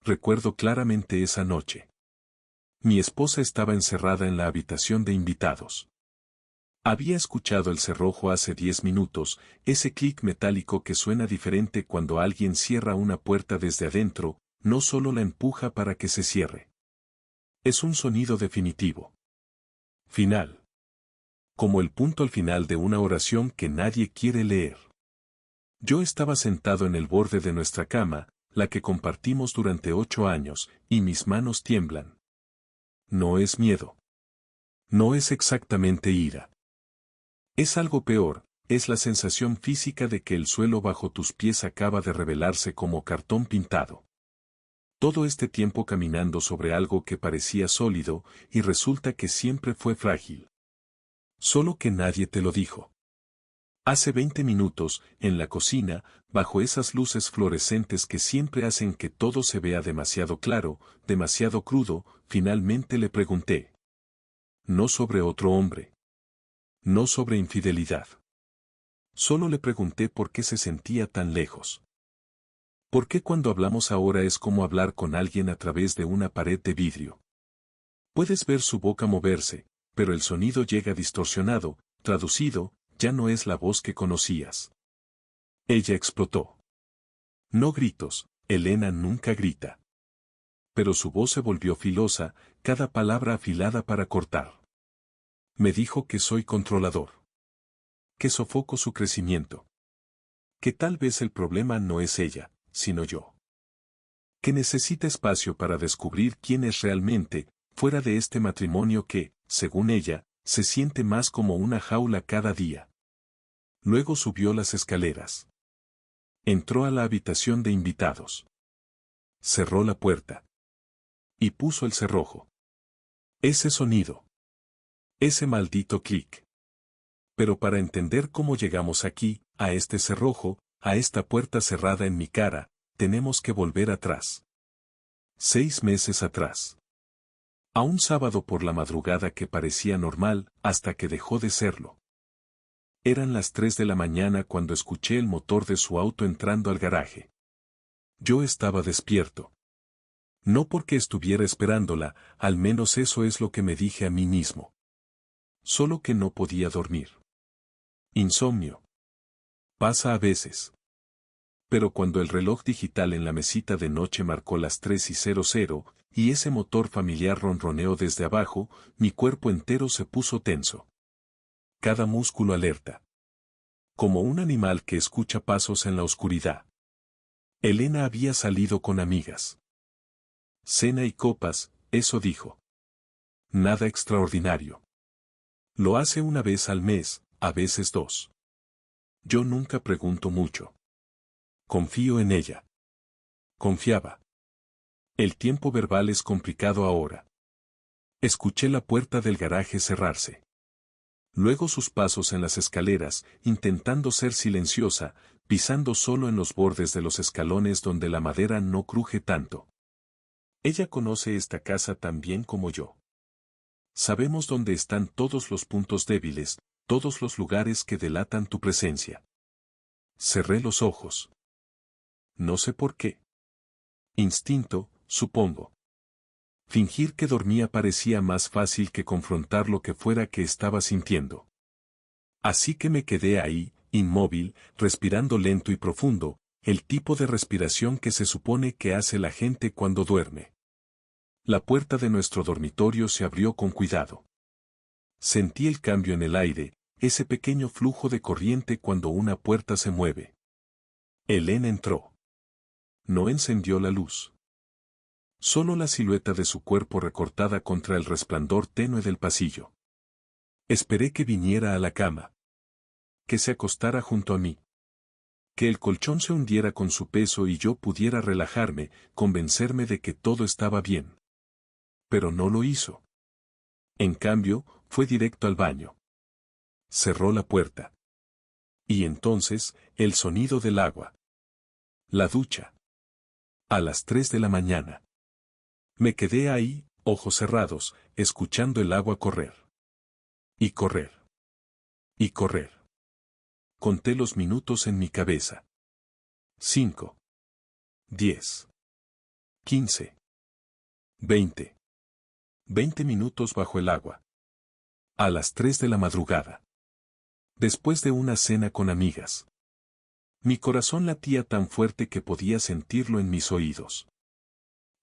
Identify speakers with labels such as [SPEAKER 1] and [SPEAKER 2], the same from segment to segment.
[SPEAKER 1] recuerdo claramente esa noche. Mi esposa estaba encerrada en la habitación de invitados. Había escuchado el cerrojo hace 10 minutos, ese clic metálico que suena diferente cuando alguien cierra una puerta desde adentro, no solo la empuja para que se cierre. Es un sonido definitivo. Final. Como el punto al final de una oración que nadie quiere leer. Yo estaba sentado en el borde de nuestra cama, la que compartimos durante 8 años, y mis manos tiemblan. No es miedo. No es exactamente ira. Es algo peor, es la sensación física de que el suelo bajo tus pies acaba de revelarse como cartón pintado. Todo este tiempo caminando sobre algo que parecía sólido, y resulta que siempre fue frágil. Solo que nadie te lo dijo. Hace 20 minutos, en la cocina, bajo esas luces fluorescentes que siempre hacen que todo se vea demasiado claro, demasiado crudo, finalmente le pregunté. No sobre otro hombre. No sobre infidelidad. Solo le pregunté por qué se sentía tan lejos. ¿Por qué cuando hablamos ahora es como hablar con alguien a través de una pared de vidrio? Puedes ver su boca moverse, pero el sonido llega distorsionado, traducido, ya no es la voz que conocías. Ella explotó. No gritos, Elena nunca grita. Pero su voz se volvió filosa, cada palabra afilada para cortar. Me dijo que soy controlador. Que sofoco su crecimiento. Que tal vez el problema no es ella, sino yo. Que necesita espacio para descubrir quién es realmente, fuera de este matrimonio que, según ella, se siente más como una jaula cada día. Luego subió las escaleras. Entró a la habitación de invitados. Cerró la puerta. Y puso el cerrojo. Ese sonido. Ese maldito clic. Pero para entender cómo llegamos aquí, a este cerrojo, a esta puerta cerrada en mi cara, tenemos que volver atrás. 6 meses atrás. A un sábado por la madrugada que parecía normal, hasta que dejó de serlo. Eran las 3 de la mañana cuando escuché el motor de su auto entrando al garaje. Yo estaba despierto. No porque estuviera esperándola, al menos eso es lo que me dije a mí mismo. Solo que no podía dormir. Insomnio. Pasa a veces. Pero cuando el reloj digital en la mesita de noche marcó las 3:00, y ese motor familiar ronroneó desde abajo, mi cuerpo entero se puso tenso. Cada músculo alerta. Como un animal que escucha pasos en la oscuridad. Elena había salido con amigas. Cena y copas, eso dijo. Nada extraordinario. Lo hace una vez al mes, a veces 2. Yo nunca pregunto mucho. Confío en ella. Confiaba. El tiempo verbal es complicado ahora. Escuché la puerta del garaje cerrarse. Luego sus pasos en las escaleras, intentando ser silenciosa, pisando solo en los bordes de los escalones donde la madera no cruje tanto. Ella conoce esta casa tan bien como yo. Sabemos dónde están todos los puntos débiles, todos los lugares que delatan tu presencia. Cerré los ojos. No sé por qué. Instinto, supongo. Fingir que dormía parecía más fácil que confrontar lo que fuera que estaba sintiendo. Así que me quedé ahí, inmóvil, respirando lento y profundo, el tipo de respiración que se supone que hace la gente cuando duerme. La puerta de nuestro dormitorio se abrió con cuidado. Sentí el cambio en el aire, ese pequeño flujo de corriente cuando una puerta se mueve. Elena entró. No encendió la luz. Solo la silueta de su cuerpo recortada contra el resplandor tenue del pasillo. Esperé que viniera a la cama. Que se acostara junto a mí. Que el colchón se hundiera con su peso y yo pudiera relajarme, convencerme de que todo estaba bien. Pero no lo hizo. En cambio, fue directo al baño. Cerró la puerta. Y entonces, el sonido del agua. La ducha. A las 3 de la mañana. Me quedé ahí, ojos cerrados, escuchando el agua correr. Y correr. Y correr. Conté los minutos en mi cabeza. 5. 10. 15. 20. 20 minutos bajo el agua. A las 3 de la madrugada. Después de una cena con amigas. Mi corazón latía tan fuerte que podía sentirlo en mis oídos.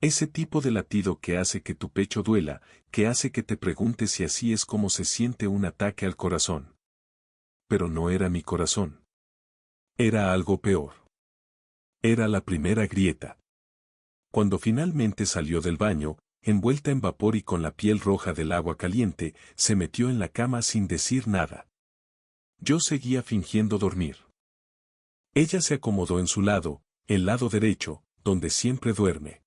[SPEAKER 1] Ese tipo de latido que hace que tu pecho duela, que hace que te preguntes si así es como se siente un ataque al corazón. Pero no era mi corazón. Era algo peor. Era la primera grieta. Cuando finalmente salió del baño, envuelta en vapor y con la piel roja del agua caliente, se metió en la cama sin decir nada. Yo seguía fingiendo dormir. Ella se acomodó en su lado, el lado derecho, donde siempre duerme.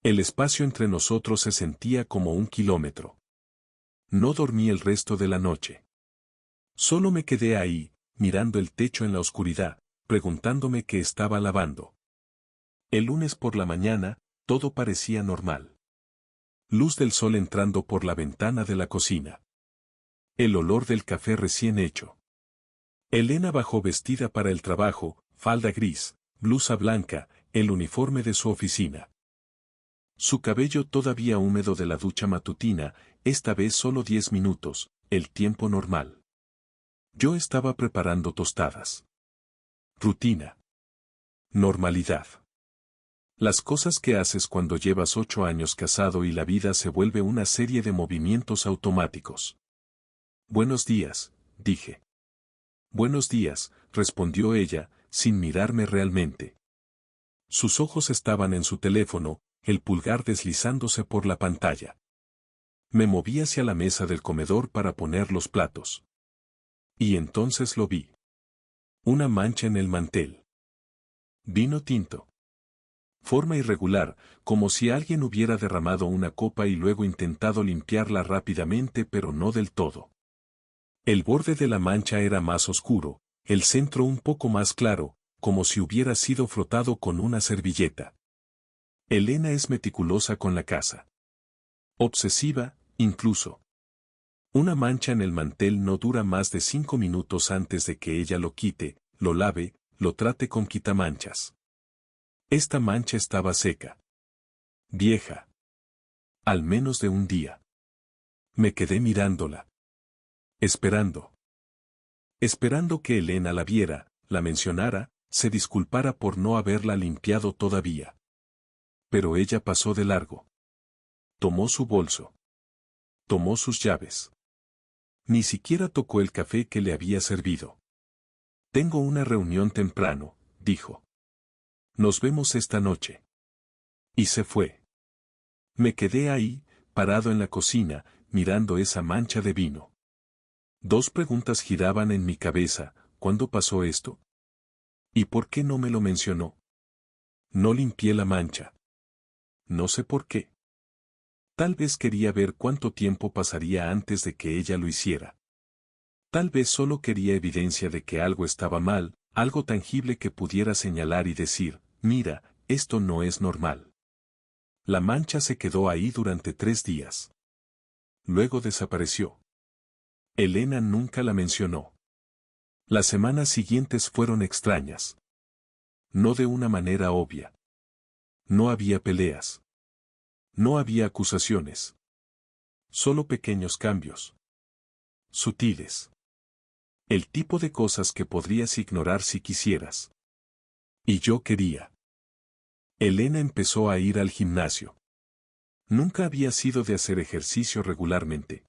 [SPEAKER 1] El espacio entre nosotros se sentía como 1 kilómetro. No dormí el resto de la noche. Solo me quedé ahí, mirando el techo en la oscuridad, preguntándome qué estaba lavando. El lunes por la mañana, todo parecía normal. Luz del sol entrando por la ventana de la cocina. El olor del café recién hecho. Elena bajó vestida para el trabajo, falda gris, blusa blanca, el uniforme de su oficina. Su cabello todavía húmedo de la ducha matutina, esta vez solo 10 minutos, el tiempo normal. Yo estaba preparando tostadas. Rutina. Normalidad. Las cosas que haces cuando llevas 8 años casado y la vida se vuelve una serie de movimientos automáticos. Buenos días, dije. Buenos días, respondió ella, sin mirarme realmente. Sus ojos estaban en su teléfono, el pulgar deslizándose por la pantalla. Me moví hacia la mesa del comedor para poner los platos. Y entonces lo vi. Una mancha en el mantel. Vino tinto. Forma irregular, como si alguien hubiera derramado una copa y luego intentado limpiarla rápidamente pero no del todo. El borde de la mancha era más oscuro, el centro un poco más claro, como si hubiera sido frotado con una servilleta. Elena es meticulosa con la casa. Obsesiva, incluso. Una mancha en el mantel no dura más de 5 minutos antes de que ella lo quite, lo lave, lo trate con quitamanchas. Esta mancha estaba seca. Vieja. Al menos de un día. Me quedé mirándola. Esperando. Esperando que Elena la viera, la mencionara, se disculpara por no haberla limpiado todavía. Pero ella pasó de largo. Tomó su bolso. Tomó sus llaves. Ni siquiera tocó el café que le había servido. Tengo una reunión temprano, dijo. Nos vemos esta noche. Y se fue. Me quedé ahí, parado en la cocina, mirando esa mancha de vino. 2 preguntas giraban en mi cabeza, ¿cuándo pasó esto? ¿Y por qué no me lo mencionó? No limpié la mancha. No sé por qué. Tal vez quería ver cuánto tiempo pasaría antes de que ella lo hiciera. Tal vez solo quería evidencia de que algo estaba mal, algo tangible que pudiera señalar y decir, mira, esto no es normal. La mancha se quedó ahí durante 3 días. Luego desapareció. Elena nunca la mencionó. Las semanas siguientes fueron extrañas. No de una manera obvia. No había peleas. No había acusaciones. Solo pequeños cambios. Sutiles. El tipo de cosas que podrías ignorar si quisieras. Y yo quería. Elena empezó a ir al gimnasio. Nunca había sido de hacer ejercicio regularmente.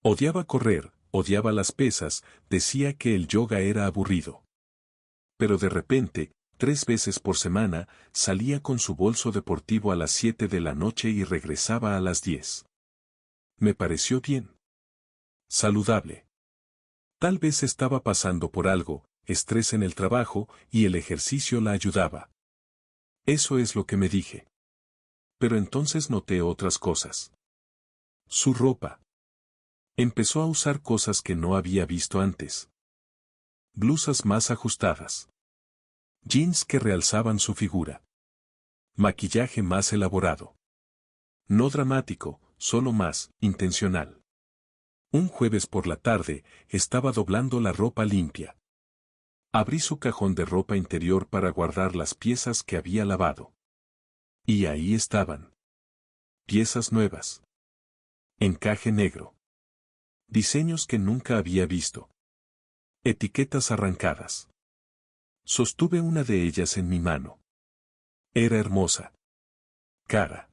[SPEAKER 1] Odiaba correr, odiaba las pesas, decía que el yoga era aburrido. Pero de repente, 3 veces por semana, salía con su bolso deportivo a las 7 de la noche y regresaba a las 10. Me pareció bien. Saludable. Tal vez estaba pasando por algo, estrés en el trabajo, y el ejercicio la ayudaba. Eso es lo que me dije. Pero entonces noté otras cosas. Su ropa. Empezó a usar cosas que no había visto antes. Blusas más ajustadas. Jeans que realzaban su figura. Maquillaje más elaborado. No dramático, solo más intencional. Un jueves por la tarde, estaba doblando la ropa limpia. Abrí su cajón de ropa interior para guardar las piezas que había lavado. Y ahí estaban. Piezas nuevas. Encaje negro. Diseños que nunca había visto. Etiquetas arrancadas. Sostuve una de ellas en mi mano. Era hermosa. Cara.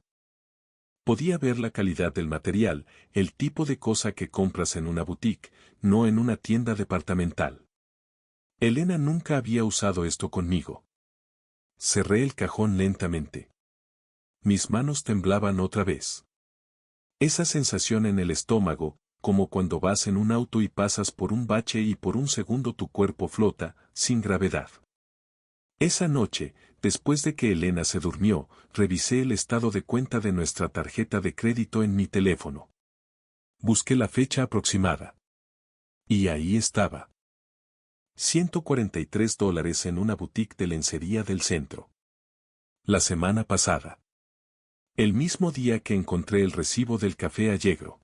[SPEAKER 1] Podía ver la calidad del material, el tipo de cosa que compras en una boutique, no en una tienda departamental. Elena nunca había usado esto conmigo. Cerré el cajón lentamente. Mis manos temblaban otra vez. Esa sensación en el estómago, como cuando vas en un auto y pasas por un bache y por un segundo tu cuerpo flota, sin gravedad. Esa noche, después de que Elena se durmió, revisé el estado de cuenta de nuestra tarjeta de crédito en mi teléfono. Busqué la fecha aproximada. Y ahí estaba. $143 en una boutique de lencería del centro. La semana pasada. El mismo día que encontré el recibo del café Allegro.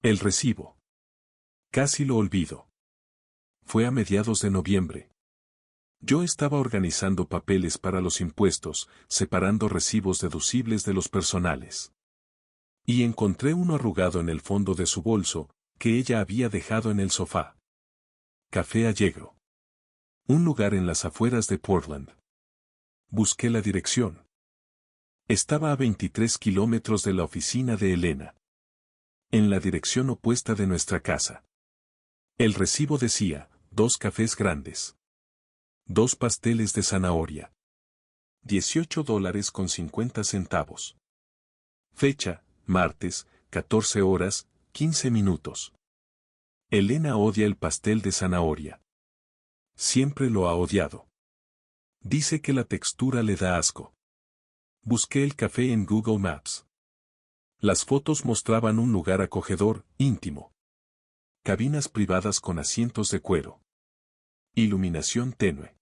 [SPEAKER 1] El recibo. Casi lo olvido. Fue a mediados de noviembre. Yo estaba organizando papeles para los impuestos, separando recibos deducibles de los personales. Y encontré uno arrugado en el fondo de su bolso, que ella había dejado en el sofá. Café Allegro. Un lugar en las afueras de Portland. Busqué la dirección. Estaba a 23 kilómetros de la oficina de Elena. En la dirección opuesta de nuestra casa. El recibo decía, 2 cafés grandes. 2 pasteles de zanahoria. $18.50. Fecha, martes, 14 horas, 15 minutos. Elena odia el pastel de zanahoria. Siempre lo ha odiado. Dice que la textura le da asco. Busqué el café en Google Maps. Las fotos mostraban un lugar acogedor, íntimo. Cabinas privadas con asientos de cuero. Iluminación tenue.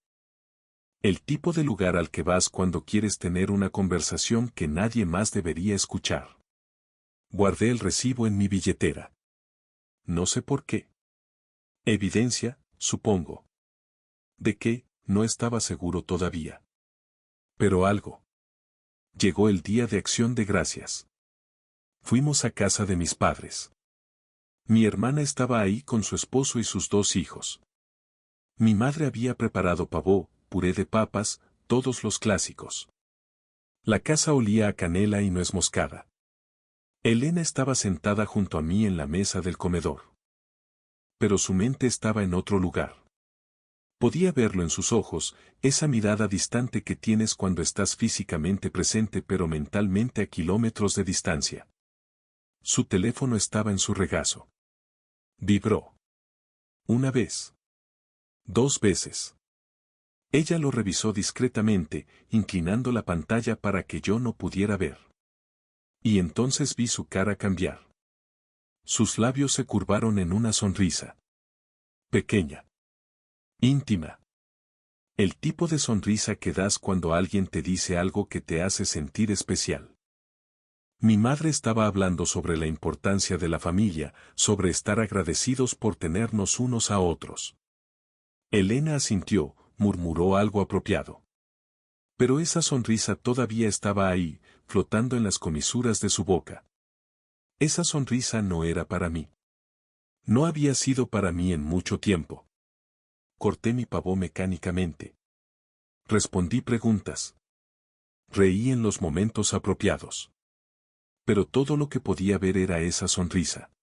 [SPEAKER 1] El tipo de lugar al que vas cuando quieres tener una conversación que nadie más debería escuchar. Guardé el recibo en mi billetera. No sé por qué. Evidencia, supongo. ¿De qué? No estaba seguro todavía. Pero algo. Llegó el día de Acción de Gracias. Fuimos a casa de mis padres. Mi hermana estaba ahí con su esposo y sus 2 hijos. Mi madre había preparado pavó, puré de papas, todos los clásicos. La casa olía a canela y nuez moscada. Elena estaba sentada junto a mí en la mesa del comedor. Pero su mente estaba en otro lugar. Podía verlo en sus ojos, esa mirada distante que tienes cuando estás físicamente presente pero mentalmente a kilómetros de distancia. Su teléfono estaba en su regazo. Vibró. 1 vez. 2 veces. Ella lo revisó discretamente, inclinando la pantalla para que yo no pudiera ver. Y entonces vi su cara cambiar. Sus labios se curvaron en una sonrisa. Pequeña. Íntima. El tipo de sonrisa que das cuando alguien te dice algo que te hace sentir especial. Mi madre estaba hablando sobre la importancia de la familia, sobre estar agradecidos por tenernos unos a otros. Elena asintió, murmuró algo apropiado. Pero esa sonrisa todavía estaba ahí, flotando en las comisuras de su boca. Esa sonrisa no era para mí. No había sido para mí en mucho tiempo. Corté mi pavó mecánicamente. Respondí preguntas. Reí en los momentos apropiados. Pero todo lo que podía ver era esa sonrisa.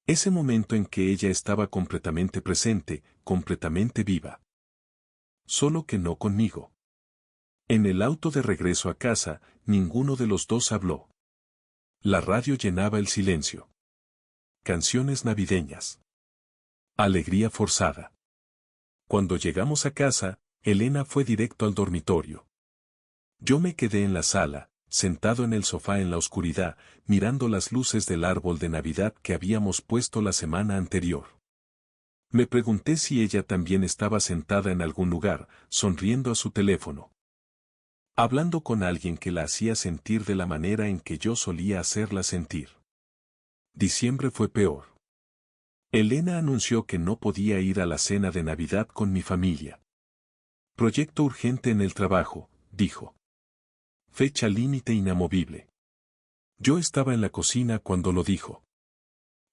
[SPEAKER 1] Ese momento en que ella estaba completamente presente, completamente viva. Solo que no conmigo. En el auto de regreso a casa, ninguno de los dos habló. La radio llenaba el silencio. Canciones navideñas. Alegría forzada. Cuando llegamos a casa, Elena fue directo al dormitorio. Yo me quedé en la sala, sentado en el sofá en la oscuridad, mirando las luces del árbol de Navidad que habíamos puesto la semana anterior. Me pregunté si ella también estaba sentada en algún lugar, sonriendo a su teléfono. Hablando con alguien que la hacía sentir de la manera en que yo solía hacerla sentir. Diciembre fue peor. Elena anunció que no podía ir a la cena de Navidad con mi familia. Proyecto urgente en el trabajo, dijo. Fecha límite inamovible. Yo estaba en la cocina cuando lo dijo.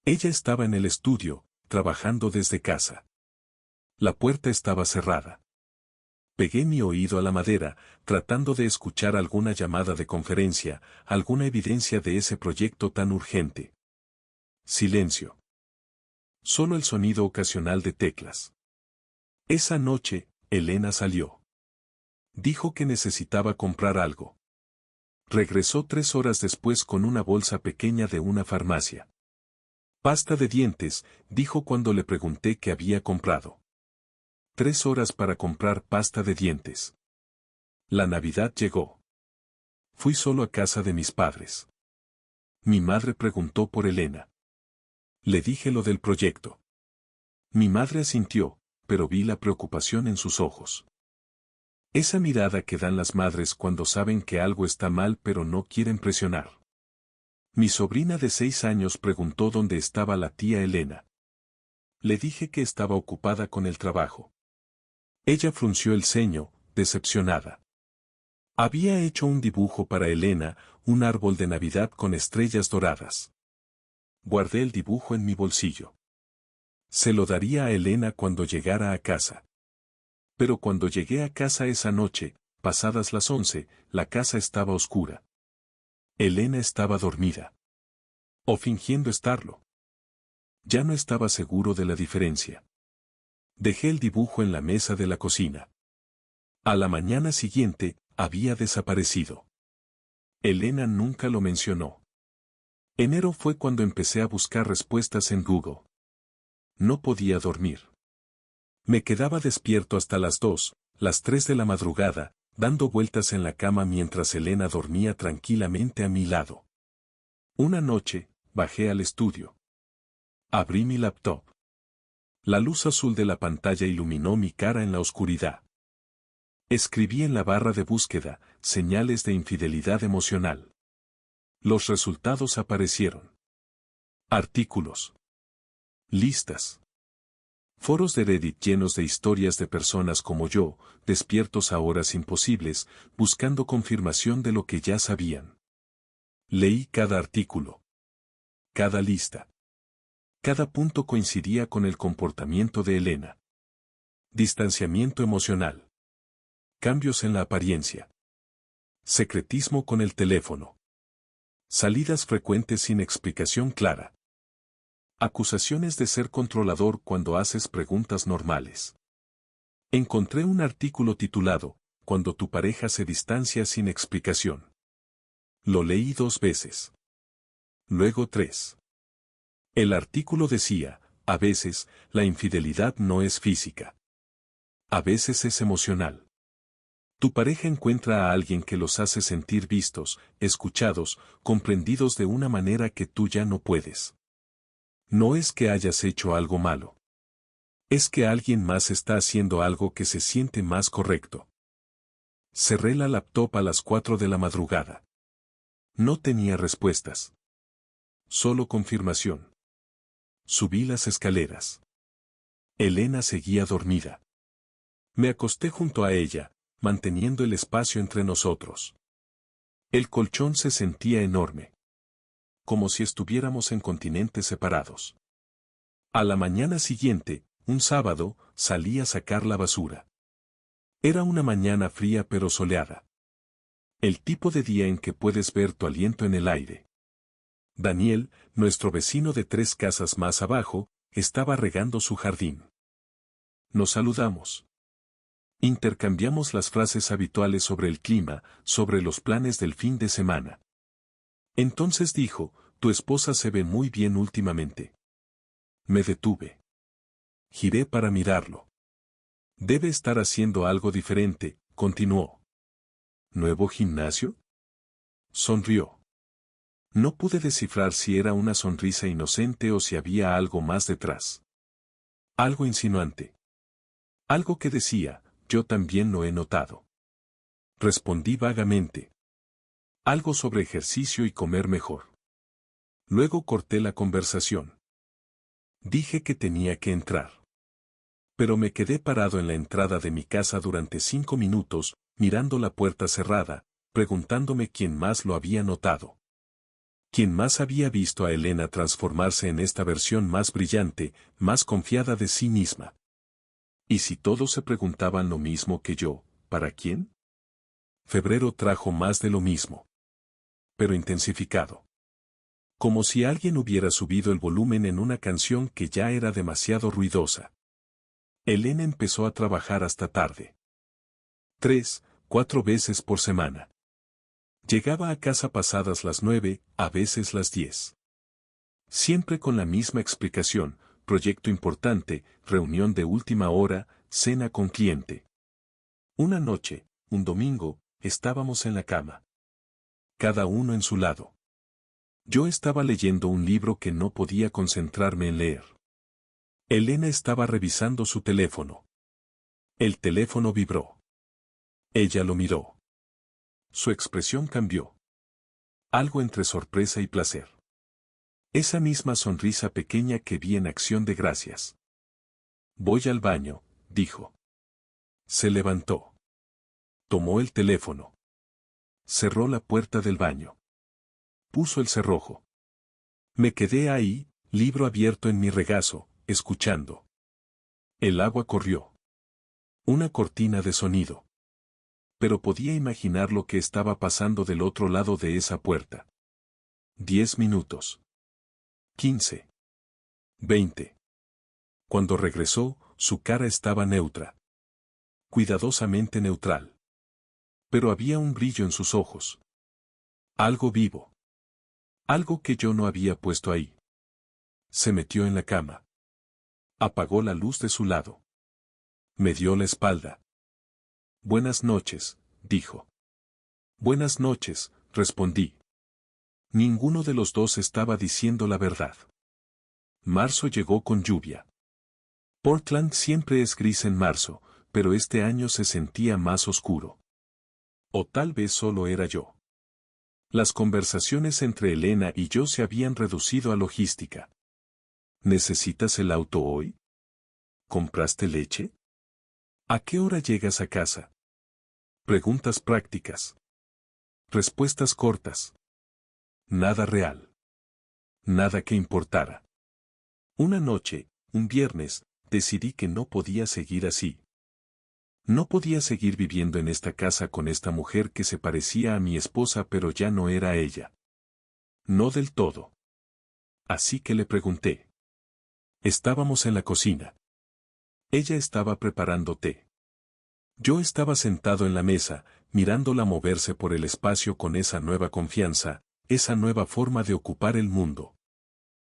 [SPEAKER 1] Ella estaba en el estudio, trabajando desde casa. La puerta estaba cerrada. Pegué mi oído a la madera, tratando de escuchar alguna llamada de conferencia, alguna evidencia de ese proyecto tan urgente. Silencio. Solo el sonido ocasional de teclas. Esa noche, Elena salió. Dijo que necesitaba comprar algo. Regresó 3 horas después con una bolsa pequeña de una farmacia. Pasta de dientes, dijo cuando le pregunté qué había comprado. 3 horas para comprar pasta de dientes. La Navidad llegó. Fui solo a casa de mis padres. Mi madre preguntó por Elena. Le dije lo del proyecto. Mi madre asintió, pero vi la preocupación en sus ojos. Esa mirada que dan las madres cuando saben que algo está mal pero no quieren presionar. Mi sobrina de 6 años preguntó dónde estaba la tía Elena. Le dije que estaba ocupada con el trabajo. Ella frunció el ceño, decepcionada. Había hecho un dibujo para Elena, un árbol de Navidad con estrellas doradas. Guardé el dibujo en mi bolsillo. Se lo daría a Elena cuando llegara a casa. Pero cuando llegué a casa esa noche, pasadas las 11, la casa estaba oscura. Elena estaba dormida. O fingiendo estarlo. Ya no estaba seguro de la diferencia. Dejé el dibujo en la mesa de la cocina. A la mañana siguiente, había desaparecido. Elena nunca lo mencionó. Enero fue cuando empecé a buscar respuestas en Google. No podía dormir. Me quedaba despierto hasta las 2, las 3 de la madrugada, dando vueltas en la cama mientras Elena dormía tranquilamente a mi lado. Una noche, bajé al estudio. Abrí mi laptop. La luz azul de la pantalla iluminó mi cara en la oscuridad. Escribí en la barra de búsqueda, señales de infidelidad emocional. Los resultados aparecieron. Artículos. Listas. Foros de Reddit llenos de historias de personas como yo, despiertos a horas imposibles, buscando confirmación de lo que ya sabían. Leí cada artículo. Cada lista. Cada punto coincidía con el comportamiento de Elena. Distanciamiento emocional. Cambios en la apariencia. Secretismo con el teléfono. Salidas frecuentes sin explicación clara. Acusaciones de ser controlador cuando haces preguntas normales. Encontré un artículo titulado, Cuando tu pareja se distancia sin explicación. Lo leí 2 veces. Luego 3. El artículo decía, a veces, la infidelidad no es física. A veces es emocional. Tu pareja encuentra a alguien que los hace sentir vistos, escuchados, comprendidos de una manera que tú ya no puedes. No es que hayas hecho algo malo. Es que alguien más está haciendo algo que se siente más correcto. Cerré la laptop a las 4 de la madrugada. No tenía respuestas. Solo confirmación. Subí las escaleras. Elena seguía dormida. Me acosté junto a ella, manteniendo el espacio entre nosotros. El colchón se sentía enorme. Como si estuviéramos en continentes separados. A la mañana siguiente, un sábado, salí a sacar la basura. Era una mañana fría pero soleada. El tipo de día en que puedes ver tu aliento en el aire. Daniel, nuestro vecino de 3 casas más abajo, estaba regando su jardín. Nos saludamos. Intercambiamos las frases habituales sobre el clima, sobre los planes del fin de semana. Entonces dijo, tu esposa se ve muy bien últimamente. Me detuve. Giré para mirarlo. Debe estar haciendo algo diferente, continuó. ¿Nuevo gimnasio? Sonrió. No pude descifrar si era una sonrisa inocente o si había algo más detrás. Algo insinuante. Algo que decía, yo también lo he notado. Respondí vagamente. Algo sobre ejercicio y comer mejor. Luego corté la conversación. Dije que tenía que entrar. Pero me quedé parado en la entrada de mi casa durante 5 minutos, mirando la puerta cerrada, preguntándome quién más lo había notado. ¿Quién más había visto a Elena transformarse en esta versión más brillante, más confiada de sí misma? ¿Y si todos se preguntaban lo mismo que yo, ¿para quién? Febrero trajo más de lo mismo, pero intensificado. Como si alguien hubiera subido el volumen en una canción que ya era demasiado ruidosa. Elena empezó a trabajar hasta tarde. 3, 4 veces por semana. Llegaba a casa pasadas las 9, a veces las 10. Siempre con la misma explicación: proyecto importante, reunión de última hora, cena con cliente. Una noche, un domingo, estábamos en la cama. Cada uno en su lado. Yo estaba leyendo un libro que no podía concentrarme en leer. Elena estaba revisando su teléfono. El teléfono vibró. Ella lo miró. Su expresión cambió. Algo entre sorpresa y placer. Esa misma sonrisa pequeña que vi en Acción de Gracias. Voy al baño, dijo. Se levantó. Tomó el teléfono. Cerró la puerta del baño. Puso el cerrojo. Me quedé ahí, libro abierto en mi regazo, escuchando. El agua corrió. Una cortina de sonido. Pero podía imaginar lo que estaba pasando del otro lado de esa puerta. 10 minutos. 15. 20. Cuando regresó, su cara estaba neutra. Cuidadosamente neutral. Pero había un brillo en sus ojos. Algo vivo. Algo que yo no había puesto ahí. Se metió en la cama. Apagó la luz de su lado. Me dio la espalda. Buenas noches, dijo. Buenas noches, respondí. Ninguno de los dos estaba diciendo la verdad. Marzo llegó con lluvia. Portland siempre es gris en marzo, pero este año se sentía más oscuro. O tal vez solo era yo. Las conversaciones entre Elena y yo se habían reducido a logística. ¿Necesitas el auto hoy? ¿Compraste leche? ¿A qué hora llegas a casa? Preguntas prácticas. Respuestas cortas. Nada real. Nada que importara. Una noche, un viernes, decidí que no podía seguir así. No podía seguir viviendo en esta casa con esta mujer que se parecía a mi esposa pero ya no era ella. No del todo. Así que le pregunté. Estábamos en la cocina. Ella estaba preparando té. Yo estaba sentado en la mesa, mirándola moverse por el espacio con esa nueva confianza, esa nueva forma de ocupar el mundo.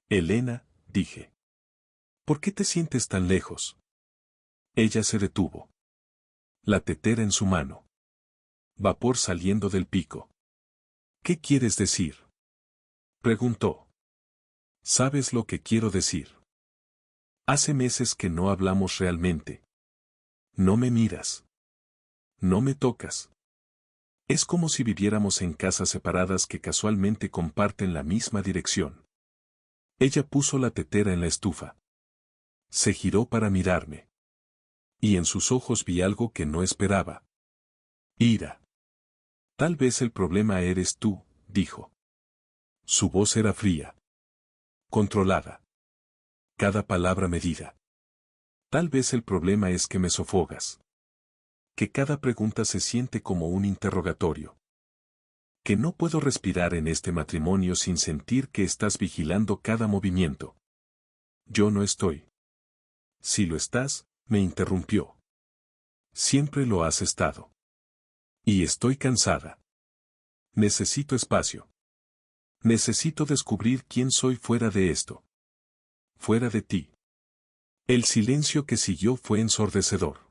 [SPEAKER 1] Elena, dije. ¿Por qué te sientes tan lejos? Ella se detuvo. La tetera en su mano. Vapor saliendo del pico. ¿Qué quieres decir? Preguntó. ¿Sabes lo que quiero decir? Hace meses que no hablamos realmente. No me miras. No me tocas. Es como si viviéramos en casas separadas que casualmente comparten la misma dirección. Ella puso la tetera en la estufa. Se giró para mirarme. Y en sus ojos vi algo que no esperaba. Ira. Tal vez el problema eres tú, dijo. Su voz era fría. Controlada. Cada palabra medida. Tal vez el problema es que me sofogas. Que cada pregunta se siente como un interrogatorio. Que no puedo respirar en este matrimonio sin sentir que estás vigilando cada movimiento. Yo no estoy. Si lo estás, me interrumpió. Siempre lo has estado. Y estoy cansada. Necesito espacio. Necesito descubrir quién soy fuera de esto. Fuera de ti. El silencio que siguió fue ensordecedor.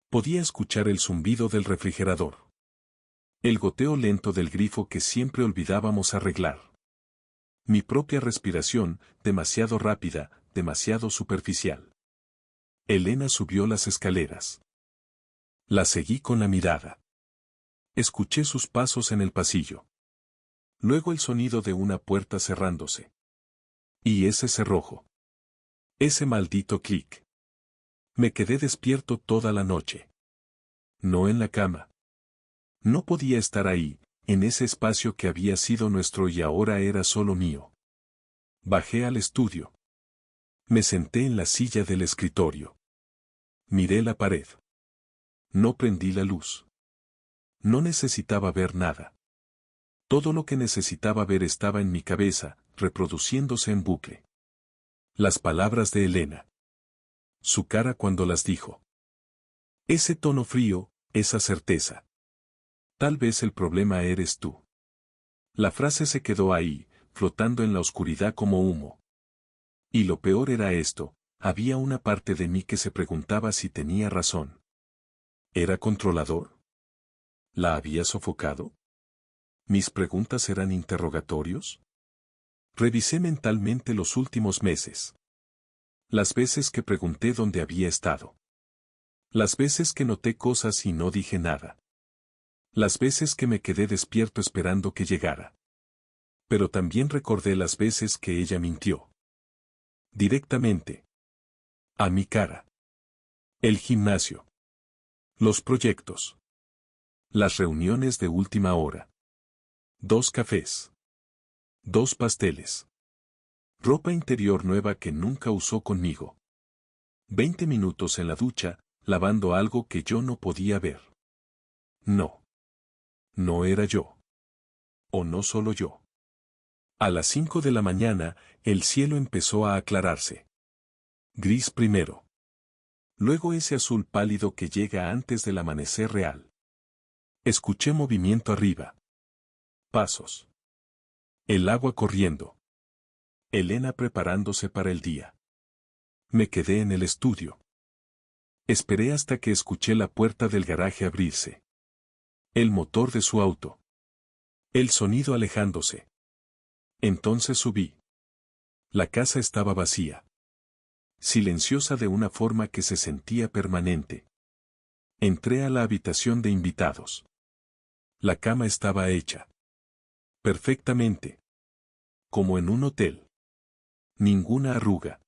[SPEAKER 1] Podía escuchar el zumbido del refrigerador. El goteo lento del grifo que siempre olvidábamos arreglar. Mi propia respiración, demasiado rápida, demasiado superficial. Elena subió las escaleras. La seguí con la mirada. Escuché sus pasos en el pasillo. Luego el sonido de una puerta cerrándose. Y ese cerrojo. Ese maldito clic. Me quedé despierto toda la noche. No en la cama. No podía estar ahí, en ese espacio que había sido nuestro y ahora era solo mío. Bajé al estudio. Me senté en la silla del escritorio. Miré la pared. No prendí la luz. No necesitaba ver nada. Todo lo que necesitaba ver estaba en mi cabeza, reproduciéndose en bucle. Las palabras de Elena. Su cara cuando las dijo. Ese tono frío, esa certeza. Tal vez el problema eres tú. La frase se quedó ahí, flotando en la oscuridad como humo. Y lo peor era esto, había una parte de mí que se preguntaba si tenía razón. ¿Era controlador? ¿La había sofocado? ¿Mis preguntas eran interrogatorios? Revisé mentalmente los últimos meses. Las veces que pregunté dónde había estado. Las veces que noté cosas y no dije nada. Las veces que me quedé despierto esperando que llegara. Pero también recordé las veces que ella mintió. Directamente. A mi cara. El gimnasio. Los proyectos. Las reuniones de última hora. 2 cafés. 2 pasteles. Ropa interior nueva que nunca usó conmigo. 20 minutos en la ducha, lavando algo que yo no podía ver. No. No era yo. O no solo yo. A las 5 de la mañana, el cielo empezó a aclararse. Gris primero. Luego ese azul pálido que llega antes del amanecer real. Escuché movimiento arriba. Pasos. El agua corriendo. Elena preparándose para el día. Me quedé en el estudio. Esperé hasta que escuché la puerta del garaje abrirse. El motor de su auto. El sonido alejándose. Entonces subí. La casa estaba vacía. Silenciosa de una forma que se sentía permanente. Entré a la habitación de invitados. La cama estaba hecha. Perfectamente. Como en un hotel. Ninguna arruga.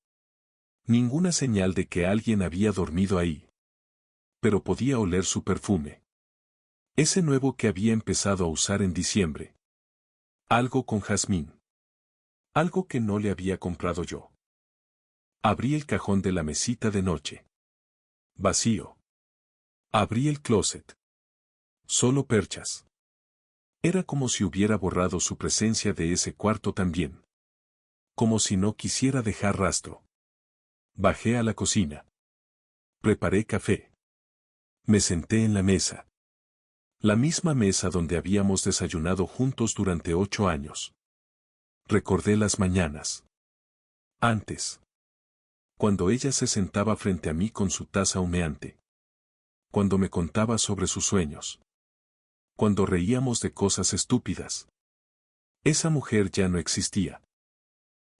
[SPEAKER 1] Ninguna señal de que alguien había dormido ahí. Pero podía oler su perfume. Ese nuevo que había empezado a usar en diciembre. Algo con jazmín. Algo que no le había comprado yo. Abrí el cajón de la mesita de noche. Vacío. Abrí el closet. Solo perchas. Era como si hubiera borrado su presencia de ese cuarto también. Como si no quisiera dejar rastro. Bajé a la cocina. Preparé café. Me senté en la mesa. La misma mesa donde habíamos desayunado juntos durante 8 años. Recordé las mañanas. Antes. Cuando ella se sentaba frente a mí con su taza humeante. Cuando me contaba sobre sus sueños. Cuando reíamos de cosas estúpidas. Esa mujer ya no existía.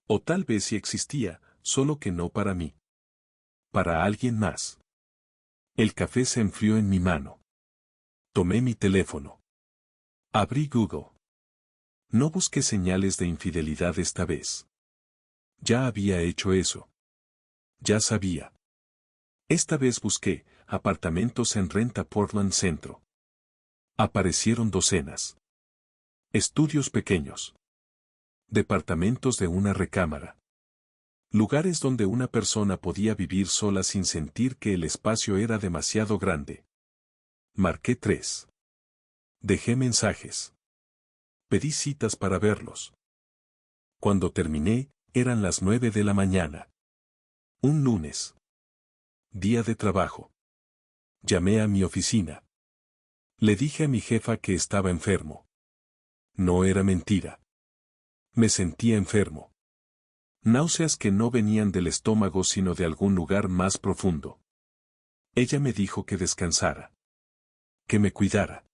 [SPEAKER 1] O tal vez sí existía, solo que no para mí. Para alguien más. El café se enfrió en mi mano. Tomé mi teléfono. Abrí Google. No busqué señales de infidelidad esta vez. Ya había hecho eso. Ya sabía. Esta vez busqué apartamentos en renta Portland Centro. Aparecieron docenas. Estudios pequeños. Departamentos de una recámara. Lugares donde una persona podía vivir sola sin sentir que el espacio era demasiado grande. Marqué 3. Dejé mensajes. Pedí citas para verlos. Cuando terminé, eran las 9 de la mañana. Un lunes. Día de trabajo. Llamé a mi oficina. Le dije a mi jefa que estaba enfermo. No era mentira. Me sentía enfermo. Náuseas que no venían del estómago sino de algún lugar más profundo. Ella me dijo que descansara. Que me cuidara.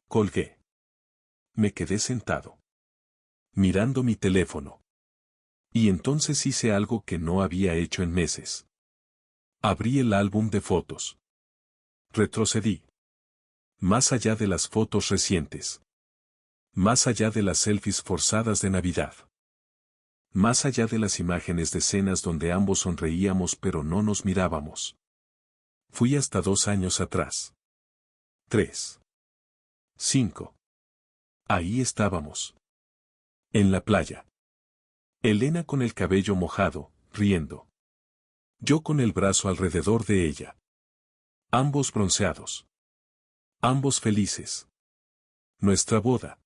[SPEAKER 1] Colgué. Me quedé sentado. Mirando mi teléfono. Y entonces hice algo que no había hecho en meses. Abrí el álbum de fotos. Retrocedí. Más allá de las fotos recientes. Más allá de las selfies forzadas de Navidad. Más allá de las imágenes de escenas donde ambos sonreíamos pero no nos mirábamos. Fui hasta 2 años atrás. 3. 5. Ahí estábamos. En la playa. Elena con el cabello mojado, riendo. Yo con el brazo alrededor de ella. Ambos bronceados. Ambos felices. Nuestra boda.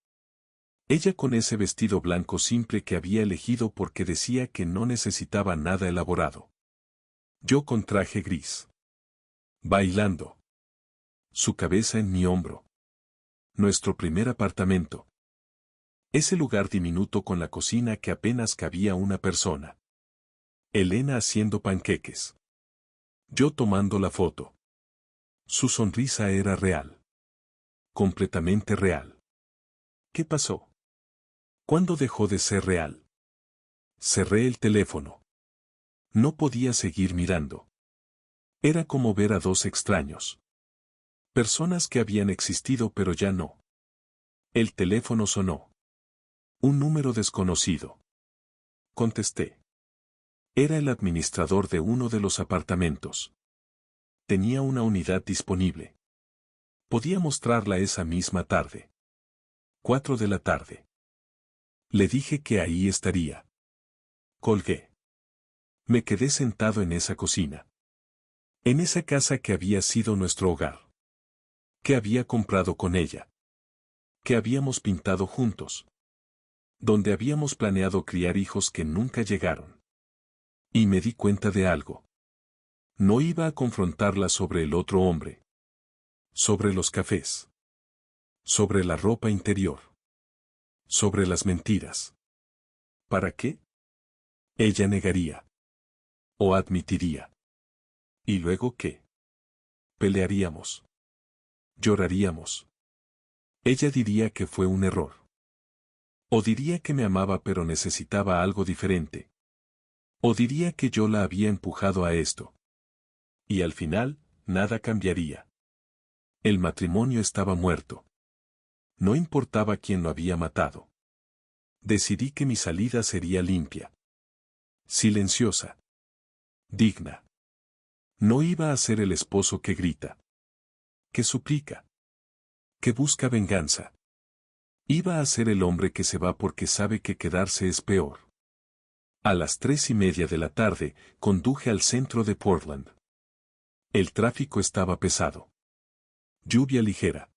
[SPEAKER 1] Ella con ese vestido blanco simple que había elegido porque decía que no necesitaba nada elaborado. Yo con traje gris. Bailando. Su cabeza en mi hombro. Nuestro primer apartamento. Ese lugar diminuto con la cocina que apenas cabía una persona. Elena haciendo panqueques. Yo tomando la foto. Su sonrisa era real. Completamente real. ¿Qué pasó? ¿Cuándo dejó de ser real? Cerré el teléfono. No podía seguir mirando. Era como ver a dos extraños. Personas que habían existido pero ya no. El teléfono sonó. Un número desconocido. Contesté. Era el administrador de uno de los apartamentos. Tenía una unidad disponible. Podía mostrarla esa misma tarde. 4 de la tarde. Le dije que ahí estaría. Colgué. Me quedé sentado en esa cocina. En esa casa que había sido nuestro hogar. Que había comprado con ella. Que habíamos pintado juntos. Donde habíamos planeado criar hijos que nunca llegaron. Y me di cuenta de algo. No iba a confrontarla sobre el otro hombre. Sobre los cafés. Sobre la ropa interior. Sobre las mentiras. ¿Para qué? Ella negaría. O admitiría. ¿Y luego qué? Pelearíamos. Lloraríamos. Ella diría que fue un error. O diría que me amaba pero necesitaba algo diferente. O diría que yo la había empujado a esto. Y al final, nada cambiaría. El matrimonio estaba muerto. No importaba quién lo había matado. Decidí que mi salida sería limpia. Silenciosa. Digna. No iba a ser el esposo que grita. Que suplica. Que busca venganza. Iba a ser el hombre que se va porque sabe que quedarse es peor. A las 3:30 de la tarde, conduje al centro de Portland. El tráfico estaba pesado. Lluvia ligera.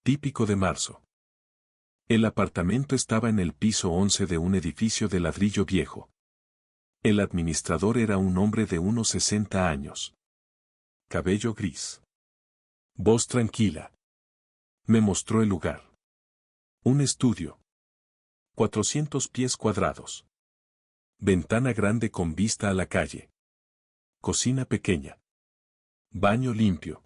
[SPEAKER 1] Típico de marzo. El apartamento estaba en el piso 11 de un edificio de ladrillo viejo. El administrador era un hombre de unos 60 años. Cabello gris. Voz tranquila. Me mostró el lugar. Un estudio. 400 pies cuadrados. Ventana grande con vista a la calle. Cocina pequeña. Baño limpio.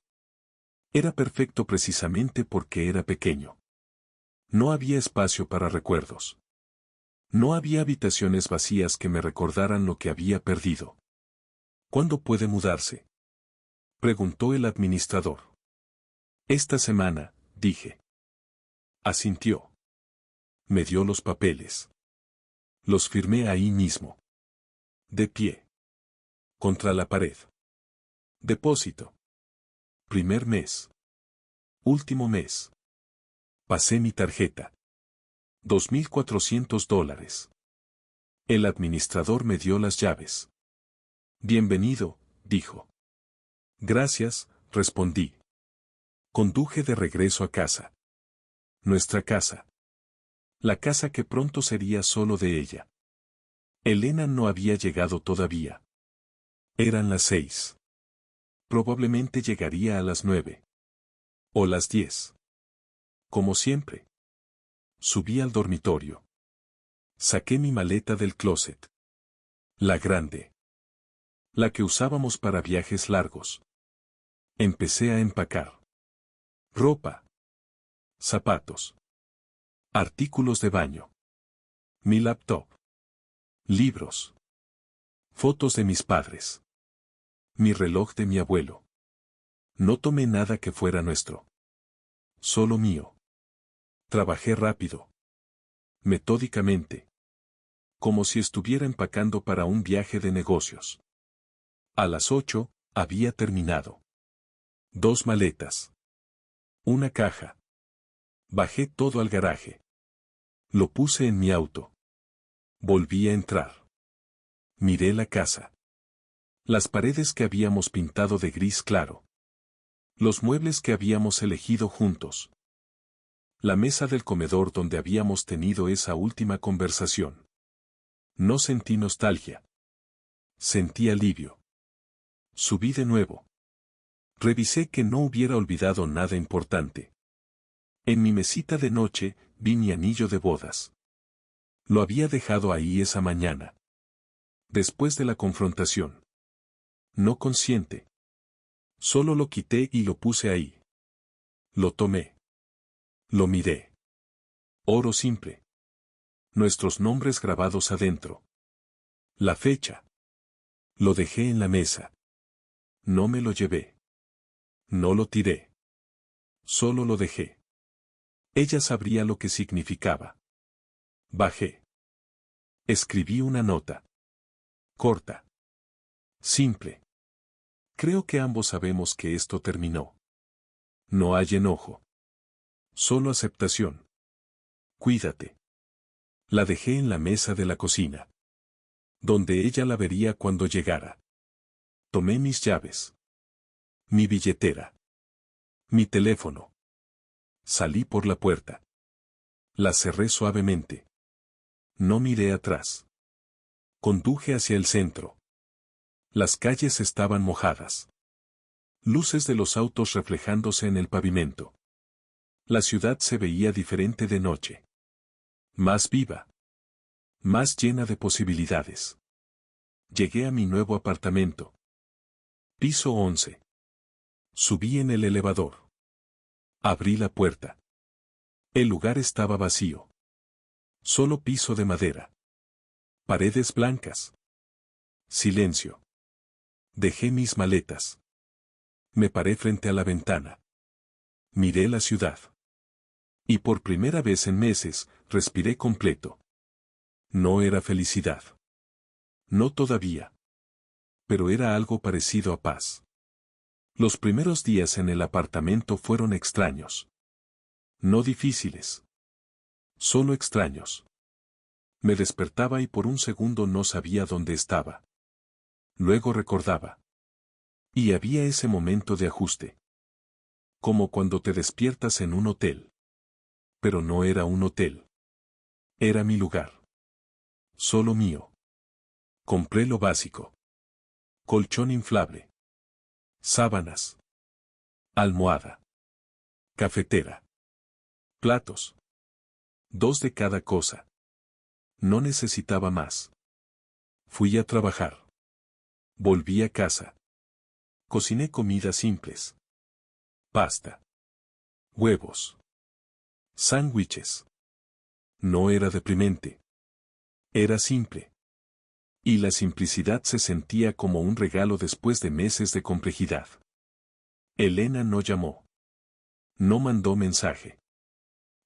[SPEAKER 1] Era perfecto precisamente porque era pequeño. No había espacio para recuerdos. No había habitaciones vacías que me recordaran lo que había perdido. ¿Cuándo puede mudarse? Preguntó el administrador. Esta semana, dije. Asintió. Me dio los papeles. Los firmé ahí mismo. De pie. Contra la pared. Depósito. Primer mes. Último mes. Pasé mi tarjeta. $2,400. El administrador me dio las llaves. Bienvenido, dijo. Gracias, respondí. Conduje de regreso a casa. Nuestra casa. La casa que pronto sería solo de ella. Elena no había llegado todavía. Eran las 6. Probablemente llegaría a las 9. O las 10. Como siempre. Subí al dormitorio. Saqué mi maleta del closet. La grande. La que usábamos para viajes largos. Empecé a empacar. Ropa. Zapatos. Artículos de baño. Mi laptop. Libros. Fotos de mis padres. Mi reloj de mi abuelo. No tomé nada que fuera nuestro. Solo mío. Trabajé rápido. Metódicamente. Como si estuviera empacando para un viaje de negocios. A las 8, había terminado. 2 maletas. Una caja. Bajé todo al garaje. Lo puse en mi auto. Volví a entrar. Miré la casa. Las paredes que habíamos pintado de gris claro. Los muebles que habíamos elegido juntos. La mesa del comedor donde habíamos tenido esa última conversación. No sentí nostalgia. Sentí alivio. Subí de nuevo. Revisé que no hubiera olvidado nada importante. En mi mesita de noche, vi mi anillo de bodas. Lo había dejado ahí esa mañana. Después de la confrontación. No consciente. Solo lo quité y lo puse ahí. Lo tomé. Lo miré. Oro simple. Nuestros nombres grabados adentro. La fecha. Lo dejé en la mesa. No me lo llevé. No lo tiré. Solo lo dejé. Ella sabría lo que significaba. Bajé. Escribí una nota. Corta. Simple. Creo que ambos sabemos que esto terminó. No hay enojo. Solo aceptación. Cuídate. La dejé en la mesa de la cocina. Donde ella la vería cuando llegara. Tomé mis llaves. Mi billetera. Mi teléfono. Salí por la puerta. La cerré suavemente. No miré atrás. Conduje hacia el centro. Las calles estaban mojadas. Luces de los autos reflejándose en el pavimento. La ciudad se veía diferente de noche. Más viva. Más llena de posibilidades. Llegué a mi nuevo apartamento. Piso 11. Subí en el elevador. Abrí la puerta. El lugar estaba vacío. Solo piso de madera. Paredes blancas. Silencio. Dejé mis maletas. Me paré frente a la ventana. Miré la ciudad. Y por primera vez en meses, respiré completo. No era felicidad. No todavía. Pero era algo parecido a paz. Los primeros días en el apartamento fueron extraños. No difíciles. Solo extraños. Me despertaba y por un segundo no sabía dónde estaba. Luego recordaba. Y había ese momento de ajuste. Como cuando te despiertas en un hotel. Pero no era un hotel. Era mi lugar. Solo mío. Compré lo básico. Colchón inflable. Sábanas. Almohada. Cafetera. Platos. 2 de cada cosa. No necesitaba más. Fui a trabajar. Volví a casa. Cociné comidas simples. Pasta. Huevos. Sándwiches. No era deprimente. Era simple. Y la simplicidad se sentía como un regalo después de meses de complejidad. Elena no llamó. No mandó mensaje.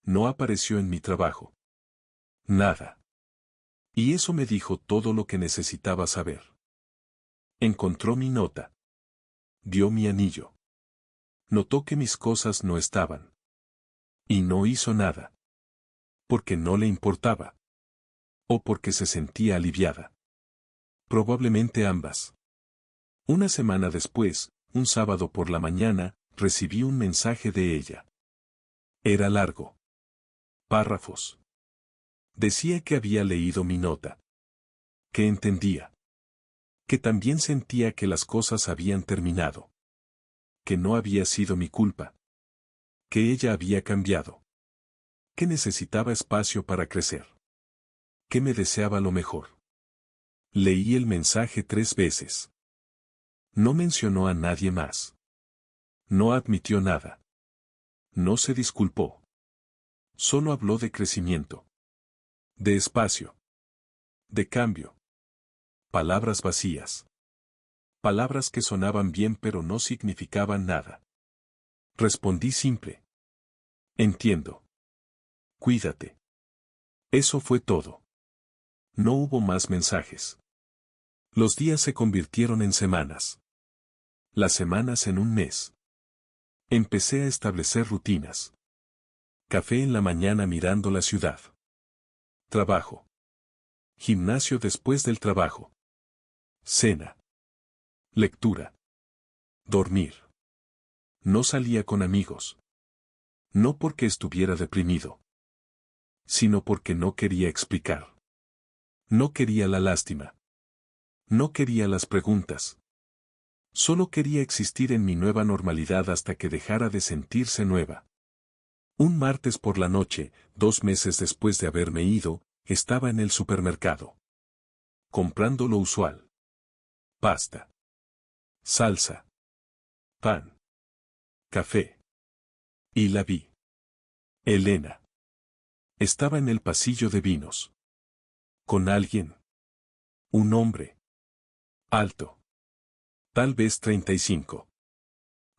[SPEAKER 1] No apareció en mi trabajo. Nada. Y eso me dijo todo lo que necesitaba saber. Encontró mi nota. Dio mi anillo. Notó que mis cosas no estaban. Y no hizo nada. Porque no le importaba. O porque se sentía aliviada. Probablemente ambas. Una semana después, un sábado por la mañana, recibí un mensaje de ella. Era largo. Párrafos. Decía que había leído mi nota. Que entendía. Que también sentía que las cosas habían terminado. Que no había sido mi culpa. Que ella había cambiado. Que necesitaba espacio para crecer. Que me deseaba lo mejor. Leí el mensaje 3 veces. No mencionó a nadie más. No admitió nada. No se disculpó. Solo habló de crecimiento. De espacio. De cambio. Palabras vacías. Palabras que sonaban bien pero no significaban nada. Respondí simple. Entiendo. Cuídate. Eso fue todo. No hubo más mensajes. Los días se convirtieron en semanas. Las semanas en un mes. Empecé a establecer rutinas. Café en la mañana mirando la ciudad. Trabajo. Gimnasio después del trabajo. Cena. Lectura. Dormir. No salía con amigos. No porque estuviera deprimido, sino porque no quería explicar. No quería la lástima. No quería las preguntas. Solo quería existir en mi nueva normalidad hasta que dejara de sentirse nueva. Un martes por la noche, 2 meses después de haberme ido, estaba en el supermercado. Comprando lo usual. Pasta. Salsa. Pan. Café. Y la vi. Elena. Estaba en el pasillo de vinos. Con alguien. Un hombre. Alto. Tal vez 35.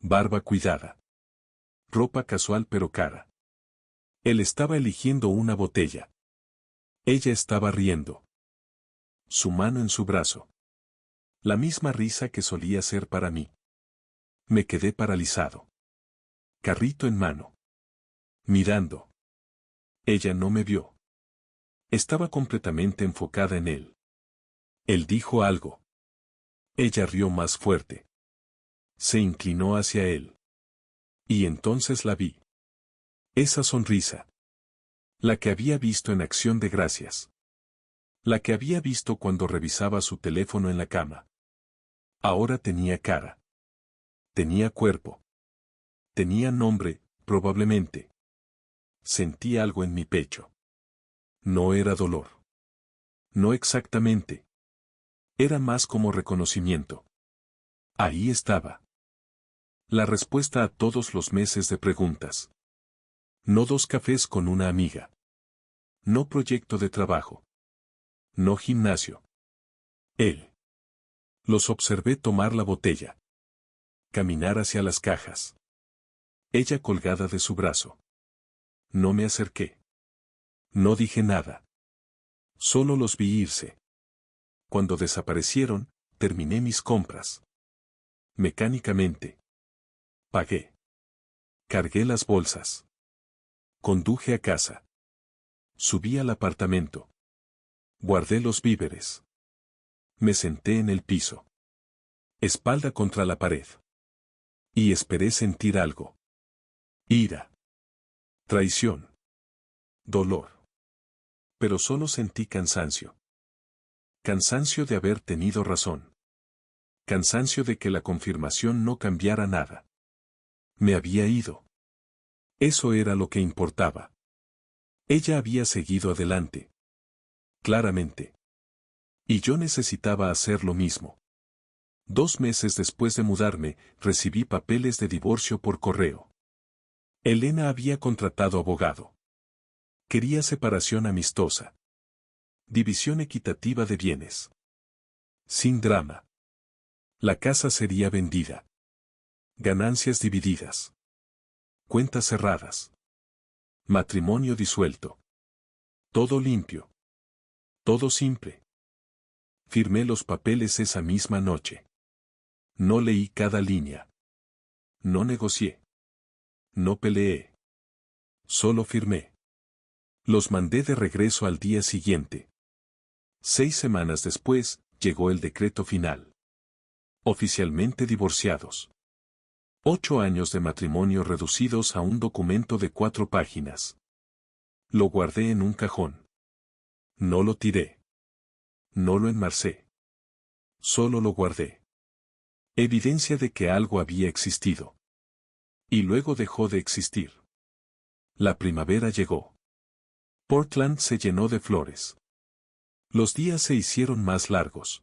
[SPEAKER 1] Barba cuidada. Ropa casual pero cara. Él estaba eligiendo una botella. Ella estaba riendo. Su mano en su brazo. La misma risa que solía ser para mí. Me quedé paralizado. Carrito en mano. Mirando. Ella no me vio. Estaba completamente enfocada en él. Él dijo algo. Ella rió más fuerte. Se inclinó hacia él. Y entonces la vi. Esa sonrisa. La que había visto en Acción de Gracias. La que había visto cuando revisaba su teléfono en la cama. Ahora tenía cara. Tenía cuerpo. Tenía nombre, probablemente. Sentí algo en mi pecho. No era dolor. No exactamente. Era más como reconocimiento. Ahí estaba. La respuesta a todos los meses de preguntas. No 2 cafés con una amiga. No proyecto de trabajo. No gimnasio. Él. Los observé tomar la botella. Caminar hacia las cajas. Ella colgada de su brazo. No me acerqué. No dije nada. Solo los vi irse. Cuando desaparecieron, terminé mis compras. Mecánicamente. Pagué. Cargué las bolsas. Conduje a casa. Subí al apartamento. Guardé los víveres. Me senté en el piso. Espalda contra la pared. Y esperé sentir algo. Ira. Traición. Dolor. Pero solo sentí cansancio. Cansancio de haber tenido razón. Cansancio de que la confirmación no cambiara nada. Me había ido. Eso era lo que importaba. Ella había seguido adelante. Claramente. Y yo necesitaba hacer lo mismo. 2 meses después de mudarme, recibí papeles de divorcio por correo. Elena había contratado abogado. Quería separación amistosa. División equitativa de bienes. Sin drama. La casa sería vendida. Ganancias divididas. Cuentas cerradas. Matrimonio disuelto. Todo limpio. Todo simple. Firmé los papeles esa misma noche. No leí cada línea. No negocié. No peleé. Solo firmé. Los mandé de regreso al día siguiente. 6 semanas después, llegó el decreto final. Oficialmente divorciados. 8 años de matrimonio reducidos a un documento de 4 páginas. Lo guardé en un cajón. No lo tiré. No lo enmarcé. Solo lo guardé. Evidencia de que algo había existido. Y luego dejó de existir. La primavera llegó. Portland se llenó de flores. Los días se hicieron más largos.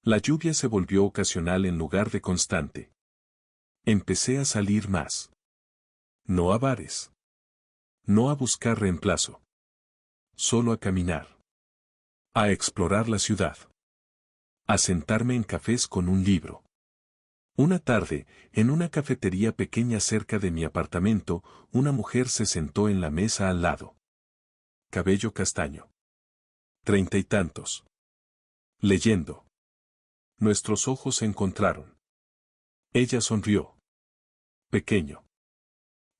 [SPEAKER 1] La lluvia se volvió ocasional en lugar de constante. Empecé a salir más. No a bares. No a buscar reemplazo. Solo a caminar. A explorar la ciudad. A sentarme en cafés con un libro. Una tarde, en una cafetería pequeña cerca de mi apartamento, una mujer se sentó en la mesa al lado. Cabello castaño. 30 y tantos. Leyendo. Nuestros ojos se encontraron. Ella sonrió. Pequeño.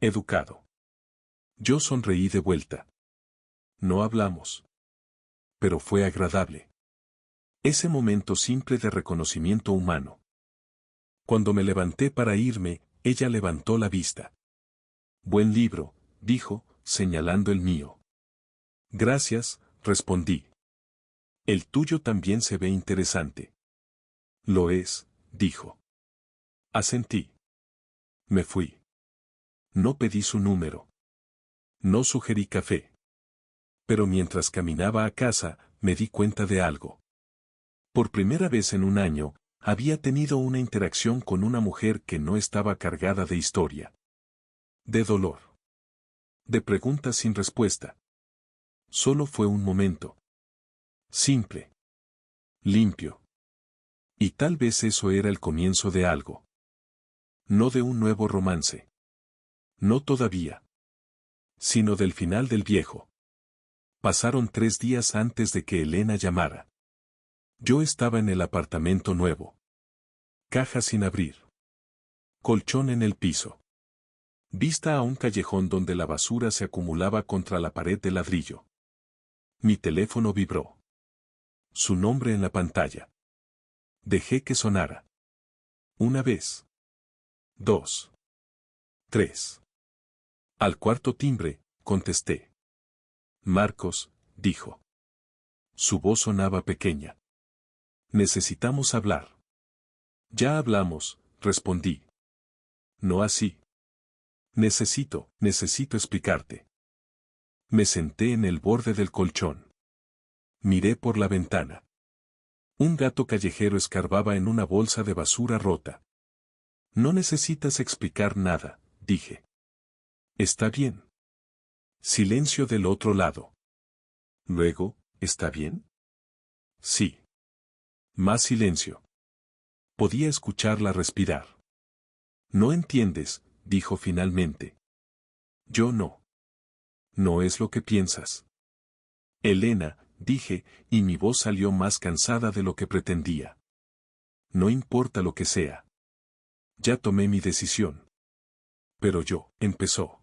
[SPEAKER 1] Educado. Yo sonreí de vuelta. No hablamos. Pero fue agradable. Ese momento simple de reconocimiento humano. Cuando me levanté para irme, ella levantó la vista. Buen libro, dijo, señalando el mío. Gracias, respondí. El tuyo también se ve interesante. Lo es, dijo. Asentí. Me fui. No pedí su número. No sugerí café. Pero mientras caminaba a casa, me di cuenta de algo. Por primera vez en un año, había tenido una interacción con una mujer que no estaba cargada de historia. De dolor. De preguntas sin respuesta. Solo fue un momento. Simple. Limpio. Y tal vez eso era el comienzo de algo. No de un nuevo romance. No todavía. Sino del final del viejo. Pasaron 3 días antes de que Elena llamara. Yo estaba en el apartamento nuevo. Caja sin abrir. Colchón en el piso. Vista a un callejón donde la basura se acumulaba contra la pared de ladrillo. Mi teléfono vibró. Su nombre en la pantalla. Dejé que sonara. Una vez. 2. 3. Al cuarto timbre, contesté. Marcos, dijo. Su voz sonaba pequeña. Necesitamos hablar. Ya hablamos, respondí. No así. Necesito explicarte. Me senté en el borde del colchón. Miré por la ventana. Un gato callejero escarbaba en una bolsa de basura rota. No necesitas explicar nada, dije. Está bien. Silencio del otro lado. Luego, ¿está bien? Sí. Más silencio. Podía escucharla respirar. No entiendes, dijo finalmente. Yo no. No es lo que piensas. Elena, dije, y mi voz salió más cansada de lo que pretendía. No importa lo que sea. Ya tomé mi decisión. Pero empezó.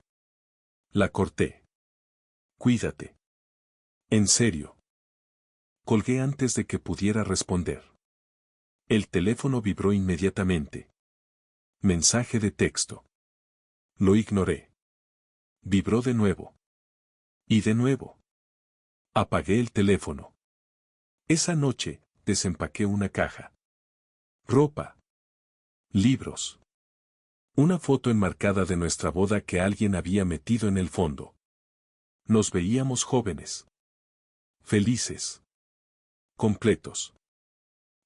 [SPEAKER 1] La corté. Cuídate. En serio. Colgué antes de que pudiera responder. El teléfono vibró inmediatamente. Mensaje de texto. Lo ignoré. Vibró de nuevo. Y de nuevo. Apagué el teléfono. Esa noche, desempaqué una caja. Ropa. Libros. Una foto enmarcada de nuestra boda que alguien había metido en el fondo. Nos veíamos jóvenes. Felices. Completos.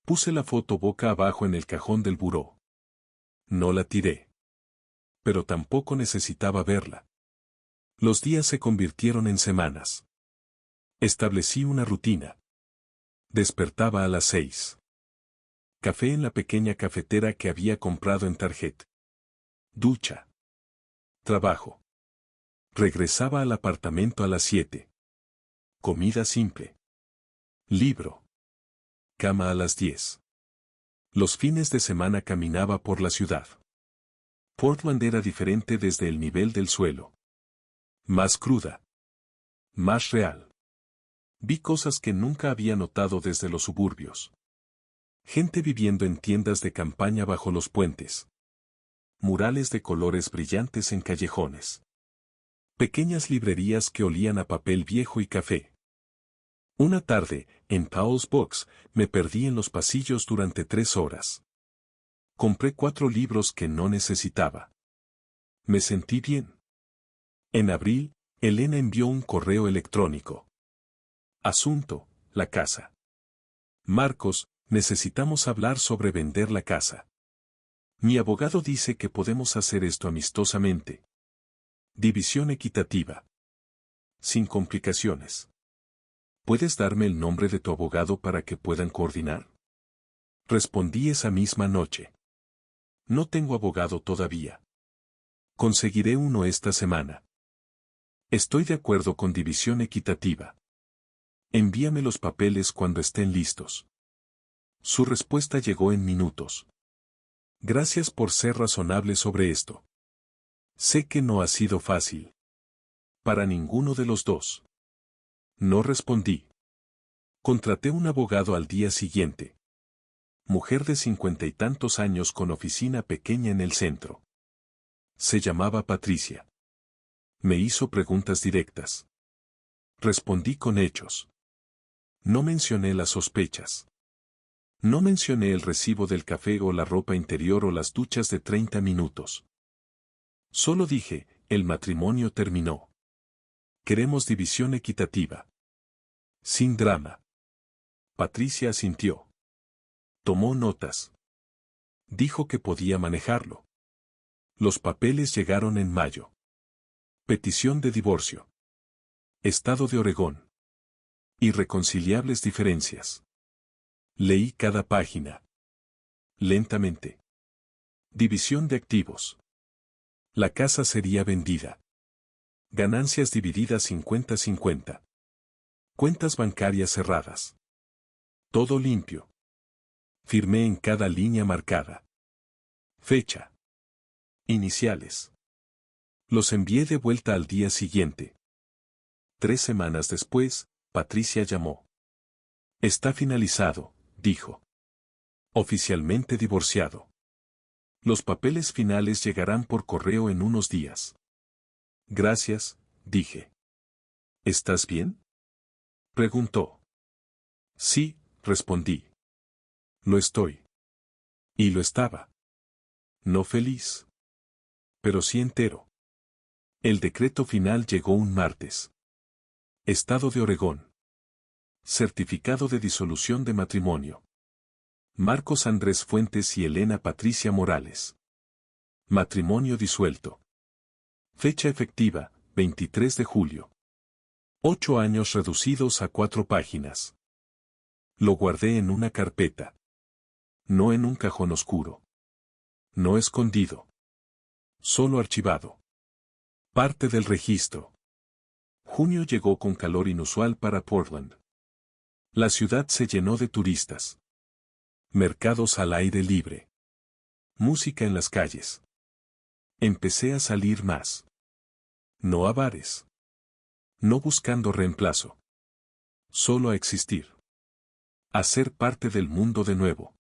[SPEAKER 1] Puse la foto boca abajo en el cajón del buró. No la tiré. Pero tampoco necesitaba verla. Los días se convirtieron en semanas. Establecí una rutina. Despertaba a las 6. Café en la pequeña cafetera que había comprado en Target. Ducha. Trabajo. Regresaba al apartamento a las 7. Comida simple. Libro. Cama a las 10. Los fines de semana caminaba por la ciudad. Portland era diferente desde el nivel del suelo. Más cruda. Más real. Vi cosas que nunca había notado desde los suburbios. Gente viviendo en tiendas de campaña bajo los puentes. Murales de colores brillantes en callejones. Pequeñas librerías que olían a papel viejo y café. Una tarde, en Paul's Books, me perdí en los pasillos durante 3 horas. Compré 4 libros que no necesitaba. Me sentí bien. En abril, Elena envió un correo electrónico. Asunto, la casa. Marcos, necesitamos hablar sobre vender la casa. Mi abogado dice que podemos hacer esto amistosamente. División equitativa. Sin complicaciones. ¿Puedes darme el nombre de tu abogado para que puedan coordinar? Respondí esa misma noche. No tengo abogado todavía. Conseguiré uno esta semana. Estoy de acuerdo con división equitativa. Envíame los papeles cuando estén listos. Su respuesta llegó en minutos. Gracias por ser razonable sobre esto. Sé que no ha sido fácil. Para ninguno de los dos. No respondí. Contraté un abogado al día siguiente. Mujer de 50 y tantos años con oficina pequeña en el centro. Se llamaba Patricia. Me hizo preguntas directas. Respondí con hechos. No mencioné las sospechas. No mencioné el recibo del café o la ropa interior o las duchas de 30 minutos. Solo dije, el matrimonio terminó. Queremos división equitativa. Sin drama. Patricia asintió. Tomó notas. Dijo que podía manejarlo. Los papeles llegaron en mayo. Petición de divorcio. Estado de Oregón. Irreconciliables diferencias. Leí cada página. Lentamente. División de activos. La casa sería vendida. Ganancias divididas 50-50. Cuentas bancarias cerradas. Todo limpio. Firmé en cada línea marcada. Fecha. Iniciales. Los envié de vuelta al día siguiente. 3 semanas después, Patricia llamó. Está finalizado, dijo. Oficialmente divorciado. Los papeles finales llegarán por correo en unos días. Gracias, dije. ¿Estás bien? Preguntó. Sí, respondí. Lo estoy. Y lo estaba. No feliz. Pero sí entero. El decreto final llegó un martes. Estado de Oregón. Certificado de disolución de matrimonio. Marcos Andrés Fuentes y Elena Patricia Morales. Matrimonio disuelto. Fecha efectiva, 23 de julio. 8 años reducidos a 4 páginas. Lo guardé en una carpeta. No en un cajón oscuro. No escondido. Solo archivado. Parte del registro. Junio llegó con calor inusual para Portland. La ciudad se llenó de turistas. Mercados al aire libre. Música en las calles. Empecé a salir más. No a bares. No buscando reemplazo. Solo a existir. A ser parte del mundo de nuevo.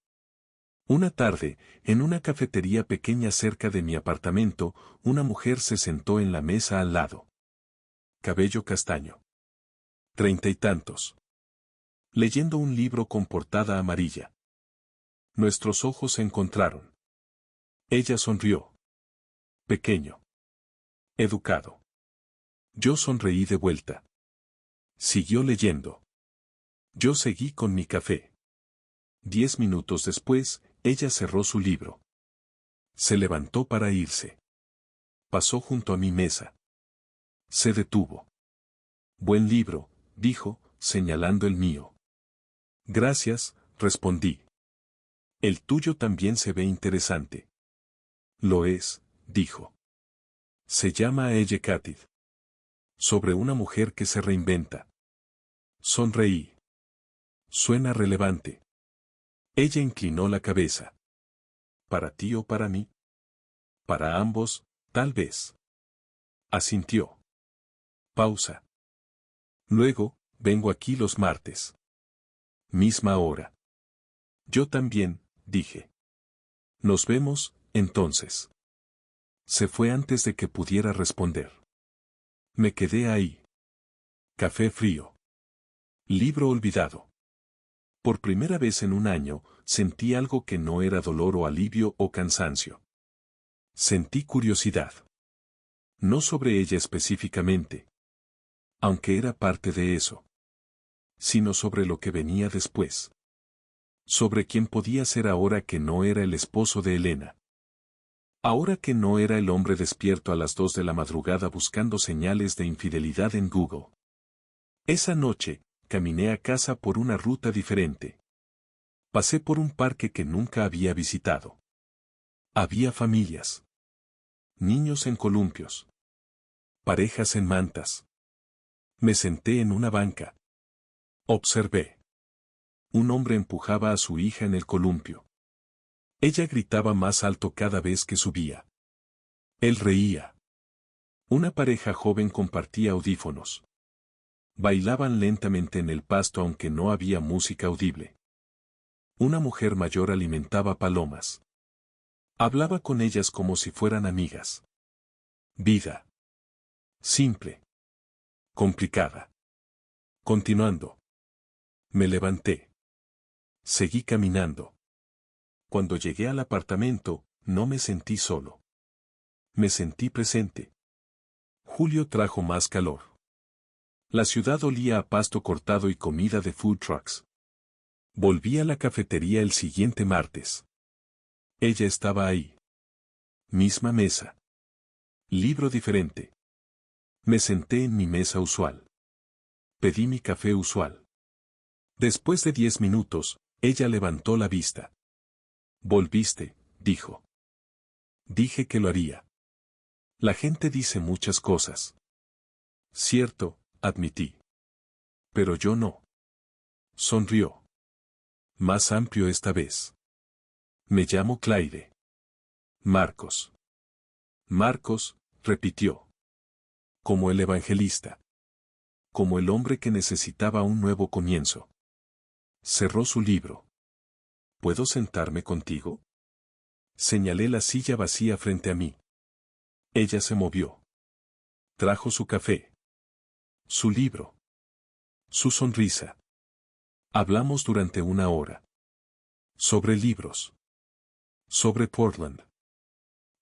[SPEAKER 1] Una tarde, en una cafetería pequeña cerca de mi apartamento, una mujer se sentó en la mesa al lado. Cabello castaño. 30 y tantos. Leyendo un libro con portada amarilla. Nuestros ojos se encontraron. Ella sonrió. Pequeño. Educado. Yo sonreí de vuelta. Siguió leyendo. Yo seguí con mi café. 10 minutos después, ella cerró su libro. Se levantó para irse. Pasó junto a mi mesa. Se detuvo. Buen libro, dijo, señalando el mío. Gracias, respondí. El tuyo también se ve interesante. Lo es, dijo. Se llama Elle Catid. Sobre una mujer que se reinventa. Sonreí. Suena relevante. Ella inclinó la cabeza. ¿Para ti o para mí? Para ambos, tal vez. Asintió. Pausa. Luego, vengo aquí los martes. Misma hora. Yo también, dije. Nos vemos, entonces. Se fue antes de que pudiera responder. Me quedé ahí. Café frío. Libro olvidado. Por primera vez en un año, sentí algo que no era dolor o alivio o cansancio. Sentí curiosidad. No sobre ella específicamente. Aunque era parte de eso. Sino sobre lo que venía después. Sobre quién podía ser ahora que no era el esposo de Elena. Ahora que no era el hombre despierto a las 2 de la madrugada buscando señales de infidelidad en Google. Esa noche, caminé a casa por una ruta diferente. Pasé por un parque que nunca había visitado. Había familias. Niños en columpios. Parejas en mantas. Me senté en una banca. Observé. Un hombre empujaba a su hija en el columpio. Ella gritaba más alto cada vez que subía. Él reía. Una pareja joven compartía audífonos. Bailaban lentamente en el pasto aunque no había música audible. Una mujer mayor alimentaba palomas. Hablaba con ellas como si fueran amigas. Vida. Simple. Complicada. Continuando. Me levanté. Seguí caminando. Cuando llegué al apartamento, no me sentí solo. Me sentí presente. Julio trajo más calor. La ciudad olía a pasto cortado y comida de food trucks. Volví a la cafetería el siguiente martes. Ella estaba ahí. Misma mesa. Libro diferente. Me senté en mi mesa usual. Pedí mi café usual. Después de 10 minutos, ella levantó la vista. Volviste, dijo. Dije que lo haría. La gente dice muchas cosas. Cierto, admití. Pero yo no. Sonrió. Más amplio esta vez. Me llamo Clyde. Marcos. Marcos, repitió. Como el evangelista. Como el hombre que necesitaba un nuevo comienzo. Cerró su libro. ¿Puedo sentarme contigo? Señalé la silla vacía frente a mí. Ella se movió. Trajo su café. Su libro. Su sonrisa. Hablamos durante una hora. Sobre libros. Sobre Portland.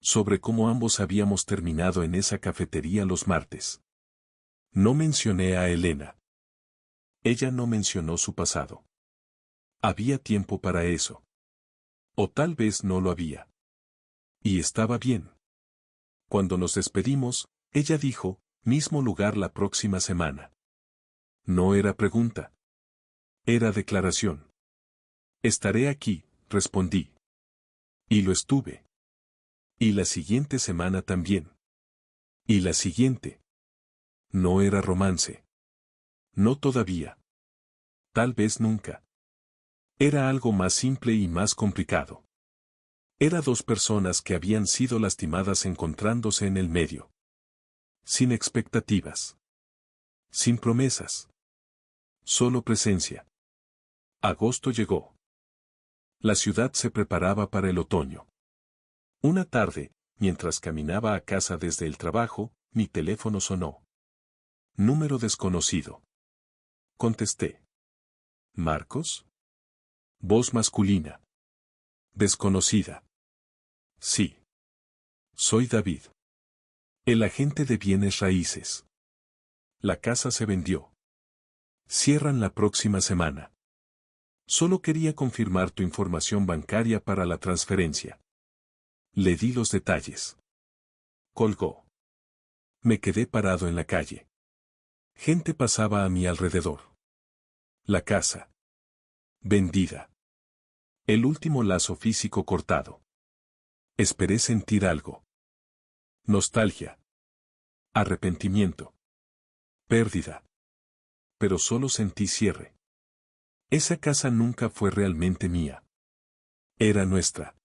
[SPEAKER 1] Sobre cómo ambos habíamos terminado en esa cafetería los martes. No mencioné a Elena. Ella no mencionó su pasado. Había tiempo para eso. O tal vez no lo había. Y estaba bien. Cuando nos despedimos, ella dijo, mismo lugar la próxima semana. No era pregunta. Era declaración. Estaré aquí, respondí. Y lo estuve. Y la siguiente semana también. Y la siguiente. No era romance. No todavía. Tal vez nunca. Era algo más simple y más complicado. Era dos personas que habían sido lastimadas encontrándose en el medio. Sin expectativas. Sin promesas. Solo presencia. Agosto llegó. La ciudad se preparaba para el otoño. Una tarde, mientras caminaba a casa desde el trabajo, mi teléfono sonó. Número desconocido. Contesté. ¿Marcos? Voz masculina. Desconocida. Sí. Soy David. El agente de bienes raíces. La casa se vendió. Cierran la próxima semana. Solo quería confirmar tu información bancaria para la transferencia. Le di los detalles. Colgó. Me quedé parado en la calle. Gente pasaba a mi alrededor. La casa. Vendida. El último lazo físico cortado. Esperé sentir algo. Nostalgia. Arrepentimiento. Pérdida. Pero solo sentí cierre. Esa casa nunca fue realmente mía. Era nuestra.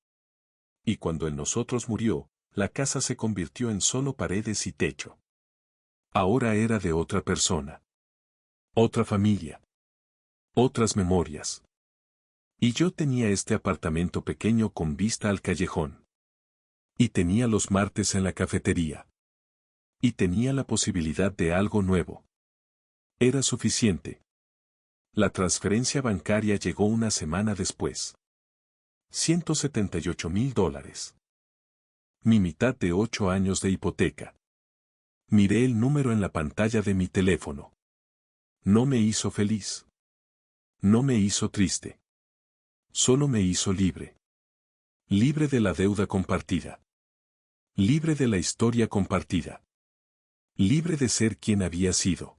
[SPEAKER 1] Y cuando el nosotros murió, la casa se convirtió en solo paredes y techo. Ahora era de otra persona. Otra familia. Otras memorias. Y yo tenía este apartamento pequeño con vista al callejón. Y tenía los martes en la cafetería. Y tenía la posibilidad de algo nuevo. Era suficiente. La transferencia bancaria llegó una semana después. $178,000. Mi mitad de 8 años de hipoteca. Miré el número en la pantalla de mi teléfono. No me hizo feliz. No me hizo triste. Solo me hizo libre. Libre de la deuda compartida. Libre de la historia compartida. Libre de ser quien había sido.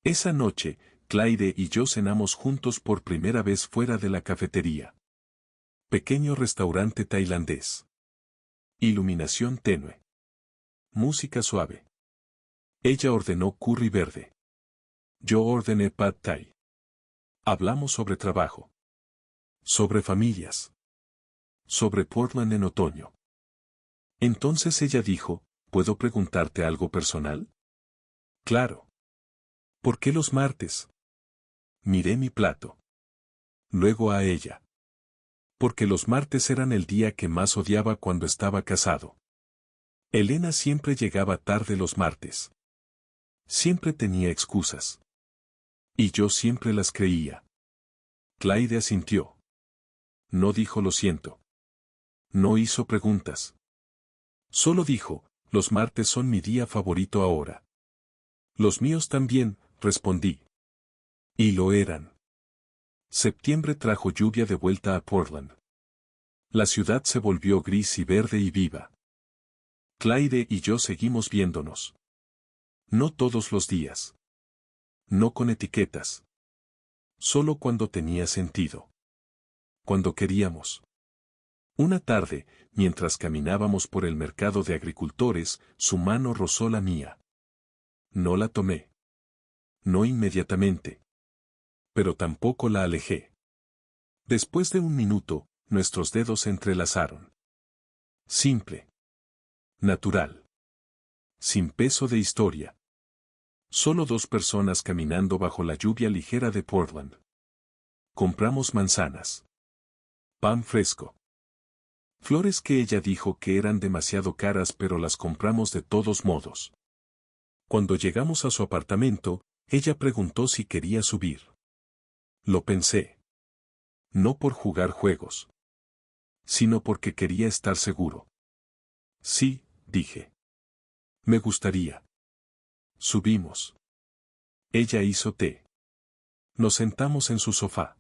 [SPEAKER 1] Esa noche, Clyde y yo cenamos juntos por primera vez fuera de la cafetería. Pequeño restaurante tailandés. Iluminación tenue. Música suave. Ella ordenó curry verde. Yo ordené pad thai. Hablamos sobre trabajo. Sobre familias. Sobre Portland en otoño. Entonces ella dijo, ¿Puedo preguntarte algo personal? Claro. ¿Por qué los martes? Miré mi plato. Luego a ella. Porque los martes eran el día que más odiaba cuando estaba casado. Elena siempre llegaba tarde los martes. Siempre tenía excusas. Y yo siempre las creía. Clyde asintió. No dijo lo siento. No hizo preguntas. Solo dijo, los martes son mi día favorito ahora. Los míos también, respondí. Y lo eran. Septiembre trajo lluvia de vuelta a Portland. La ciudad se volvió gris y verde y viva. Clyde y yo seguimos viéndonos. No todos los días. No con etiquetas. Solo cuando tenía sentido. Cuando queríamos. Una tarde, mientras caminábamos por el mercado de agricultores, su mano rozó la mía. No la tomé. No inmediatamente. Pero tampoco la alejé. Después de un minuto, nuestros dedos se entrelazaron. Simple. Natural. Sin peso de historia. Solo dos personas caminando bajo la lluvia ligera de Portland. Compramos manzanas. Pan fresco. Flores que ella dijo que eran demasiado caras, pero las compramos de todos modos. Cuando llegamos a su apartamento, ella preguntó si quería subir. Lo pensé. No por jugar juegos. Sino porque quería estar seguro. Sí, dije. Me gustaría. Subimos. Ella hizo té. Nos sentamos en su sofá.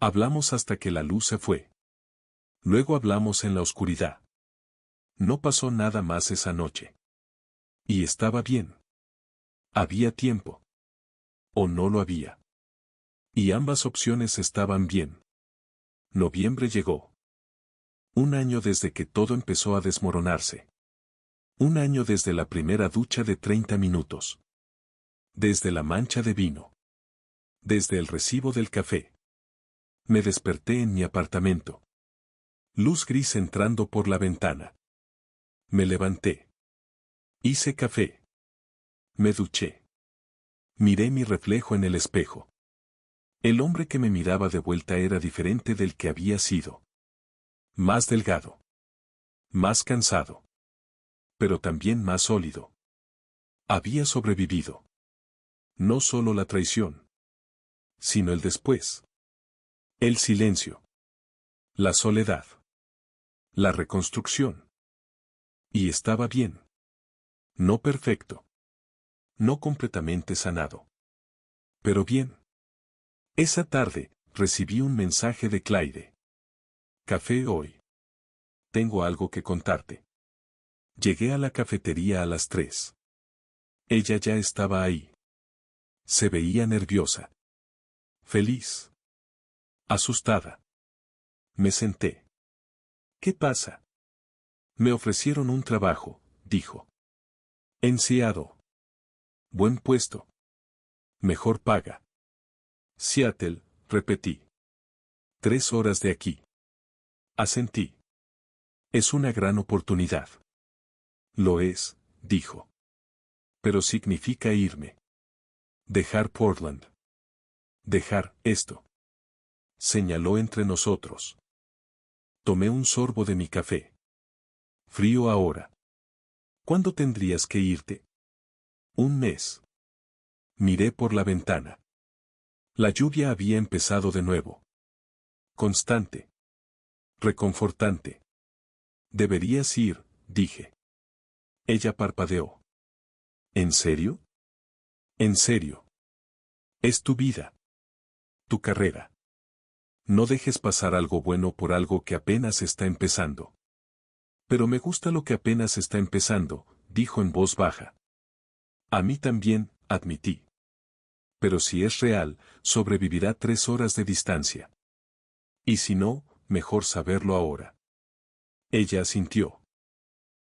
[SPEAKER 1] Hablamos hasta que la luz se fue. Luego hablamos en la oscuridad. No pasó nada más esa noche. Y estaba bien. Había tiempo. O no lo había. Y ambas opciones estaban bien. Noviembre llegó. Un año desde que todo empezó a desmoronarse. Un año desde la primera ducha de 30 minutos. Desde la mancha de vino. Desde el recibo del café. Me desperté en mi apartamento. Luz gris entrando por la ventana. Me levanté. Hice café. Me duché. Miré mi reflejo en el espejo. El hombre que me miraba de vuelta era diferente del que había sido. Más delgado. Más cansado. Pero también más sólido. Había sobrevivido. No solo la traición. Sino el después. El silencio. La soledad. La reconstrucción. Y estaba bien. No perfecto. No completamente sanado. Pero bien. Esa tarde, recibí un mensaje de Clyde. Café hoy. Tengo algo que contarte. Llegué a la cafetería a las 3. Ella ya estaba ahí. Se veía nerviosa. Feliz. Asustada. Me senté. ¿Qué pasa? Me ofrecieron un trabajo, dijo. En Seattle. Buen puesto. Mejor paga. Seattle, repetí. 3 horas de aquí. Asentí. Es una gran oportunidad. Lo es, dijo. Pero significa irme. Dejar Portland. Dejar esto. Señaló entre nosotros. Tomé un sorbo de mi café. Frío ahora. ¿Cuándo tendrías que irte? Un mes. Miré por la ventana. La lluvia había empezado de nuevo. Constante. Reconfortante. Deberías ir, dije. Ella parpadeó. ¿En serio? En serio. Es tu vida. Tu carrera. No dejes pasar algo bueno por algo que apenas está empezando. Pero me gusta lo que apenas está empezando, dijo en voz baja. A mí también, admití. Pero si es real, sobrevivirá 3 horas de distancia. Y si no, mejor saberlo ahora. Ella asintió.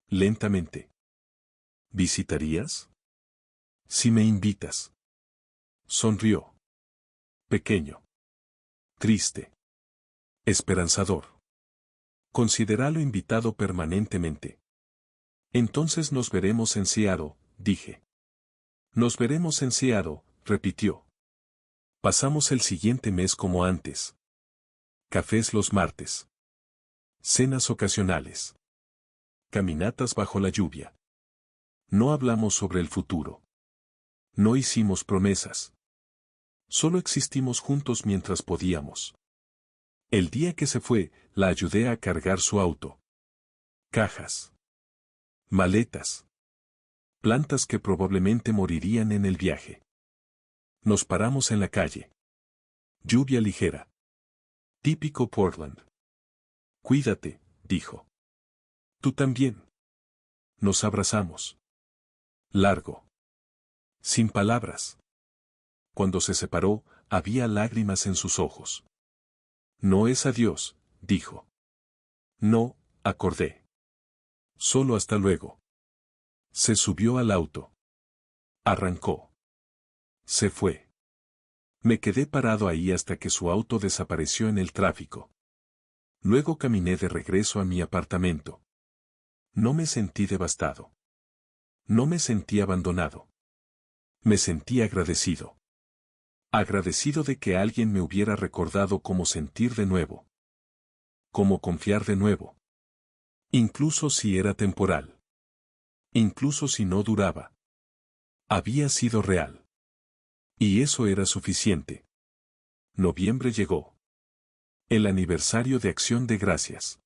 [SPEAKER 1] Lentamente. ¿Visitarías? Si me invitas. Sonrió. Pequeño. Triste. Esperanzador. Considéralo invitado permanentemente. Entonces nos veremos en Seattle, dije. Nos veremos en Seattle, repitió. Pasamos el siguiente mes como antes. Cafés los martes. Cenas ocasionales. Caminatas bajo la lluvia. No hablamos sobre el futuro. No hicimos promesas. Solo existimos juntos mientras podíamos. El día que se fue, la ayudé a cargar su auto. Cajas. Maletas. Plantas que probablemente morirían en el viaje. Nos paramos en la calle. Lluvia ligera. Típico Portland. Cuídate, dijo. Tú también. Nos abrazamos. Largo. Sin palabras. Cuando se separó, había lágrimas en sus ojos. No es adiós, dijo. No, acordé. Solo hasta luego. Se subió al auto. Arrancó. Se fue. Me quedé parado ahí hasta que su auto desapareció en el tráfico. Luego caminé de regreso a mi apartamento. No me sentí devastado. No me sentí abandonado. Me sentí agradecido. Agradecido de que alguien me hubiera recordado cómo sentir de nuevo. Cómo confiar de nuevo. Incluso si era temporal. Incluso si no duraba. Había sido real. Y eso era suficiente. Noviembre llegó. El aniversario de Acción de Gracias.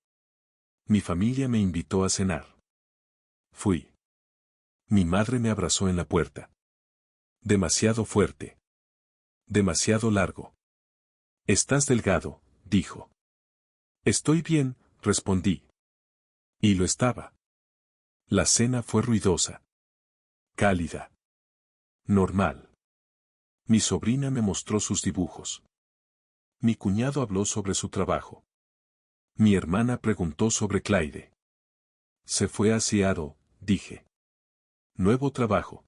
[SPEAKER 1] Mi familia me invitó a cenar. Fui. Mi madre me abrazó en la puerta. Demasiado fuerte. Demasiado largo. Estás delgado, dijo. Estoy bien, respondí. Y lo estaba. La cena fue ruidosa. Cálida. Normal. Mi sobrina me mostró sus dibujos. Mi cuñado habló sobre su trabajo. Mi hermana preguntó sobre Clyde. Se fue a Seattle, dije. Nuevo trabajo.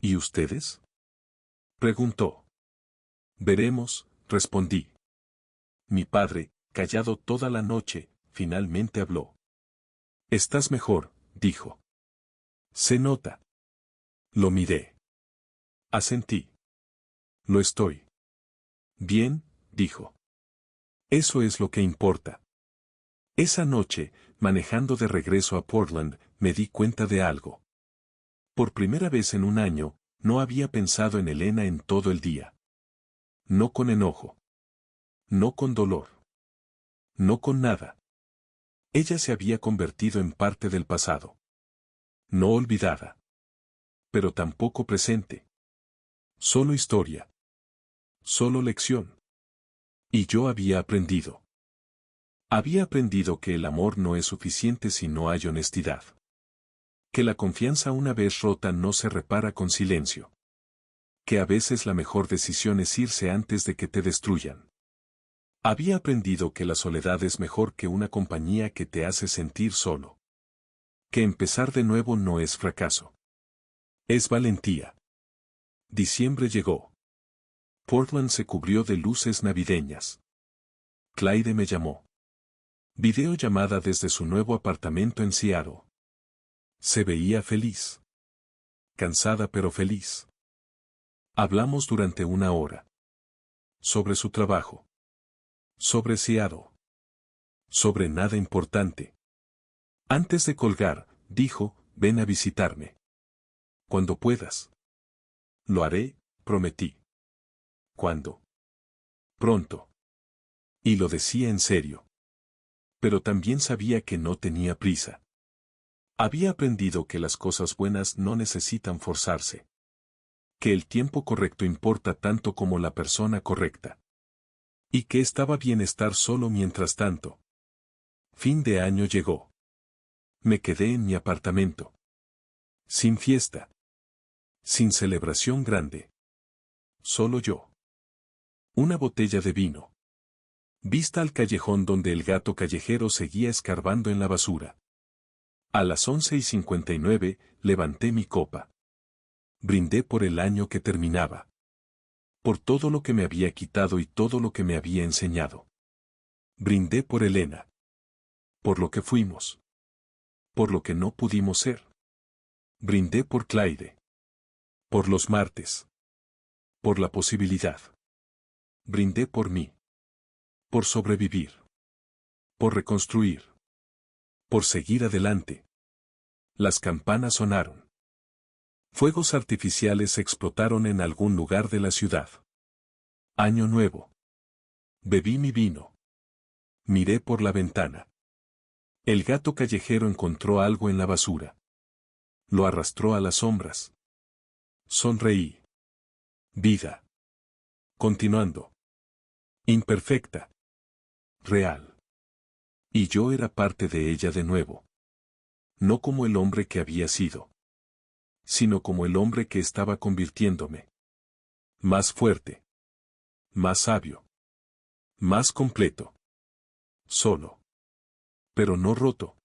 [SPEAKER 1] ¿Y ustedes? Preguntó. Veremos, respondí. Mi padre, callado toda la noche, finalmente habló. Estás mejor, dijo. Se nota. Lo miré. Asentí. Lo estoy. Bien, dijo. Eso es lo que importa. Esa noche, manejando de regreso a Portland, me di cuenta de algo. Por primera vez en un año, no había pensado en Elena en todo el día. No con enojo. No con dolor. No con nada. Ella se había convertido en parte del pasado. No olvidada. Pero tampoco presente. Solo historia. Solo lección. Y yo había aprendido. Había aprendido que el amor no es suficiente si no hay honestidad. Que la confianza una vez rota no se repara con silencio. Que a veces la mejor decisión es irse antes de que te destruyan. Había aprendido que la soledad es mejor que una compañía que te hace sentir solo. Que empezar de nuevo no es fracaso. Es valentía. Diciembre llegó. Portland se cubrió de luces navideñas. Clyde me llamó. Videollamada desde su nuevo apartamento en Seattle. Se veía feliz. Cansada pero feliz. Hablamos durante una hora. Sobre su trabajo. Sobre Seattle. Sobre nada importante. Antes de colgar, dijo, ven a visitarme. Cuando puedas. Lo haré, prometí. ¿Cuándo? Pronto. Y lo decía en serio. Pero también sabía que no tenía prisa. Había aprendido que las cosas buenas no necesitan forzarse. Que el tiempo correcto importa tanto como la persona correcta. Y que estaba bien estar solo mientras tanto. Fin de año llegó. Me quedé en mi apartamento. Sin fiesta. Sin celebración grande. Solo yo. Una botella de vino. Vista al callejón donde el gato callejero seguía escarbando en la basura. A las 11:59, levanté mi copa. Brindé por el año que terminaba. Por todo lo que me había quitado y todo lo que me había enseñado. Brindé por Elena. Por lo que fuimos. Por lo que no pudimos ser. Brindé por Clyde. Por los martes. Por la posibilidad. Brindé por mí. Por sobrevivir. Por reconstruir. Por seguir adelante. Las campanas sonaron. Fuegos artificiales explotaron en algún lugar de la ciudad. Año nuevo. Bebí mi vino. Miré por la ventana. El gato callejero encontró algo en la basura. Lo arrastró a las sombras. Sonreí. Vida. Continuando. Imperfecta. Real. Y yo era parte de ella de nuevo. No como el hombre que había sido, sino como el hombre que estaba convirtiéndome. Más fuerte. Más sabio. Más completo. Solo. Pero no roto.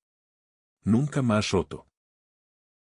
[SPEAKER 1] Nunca más roto.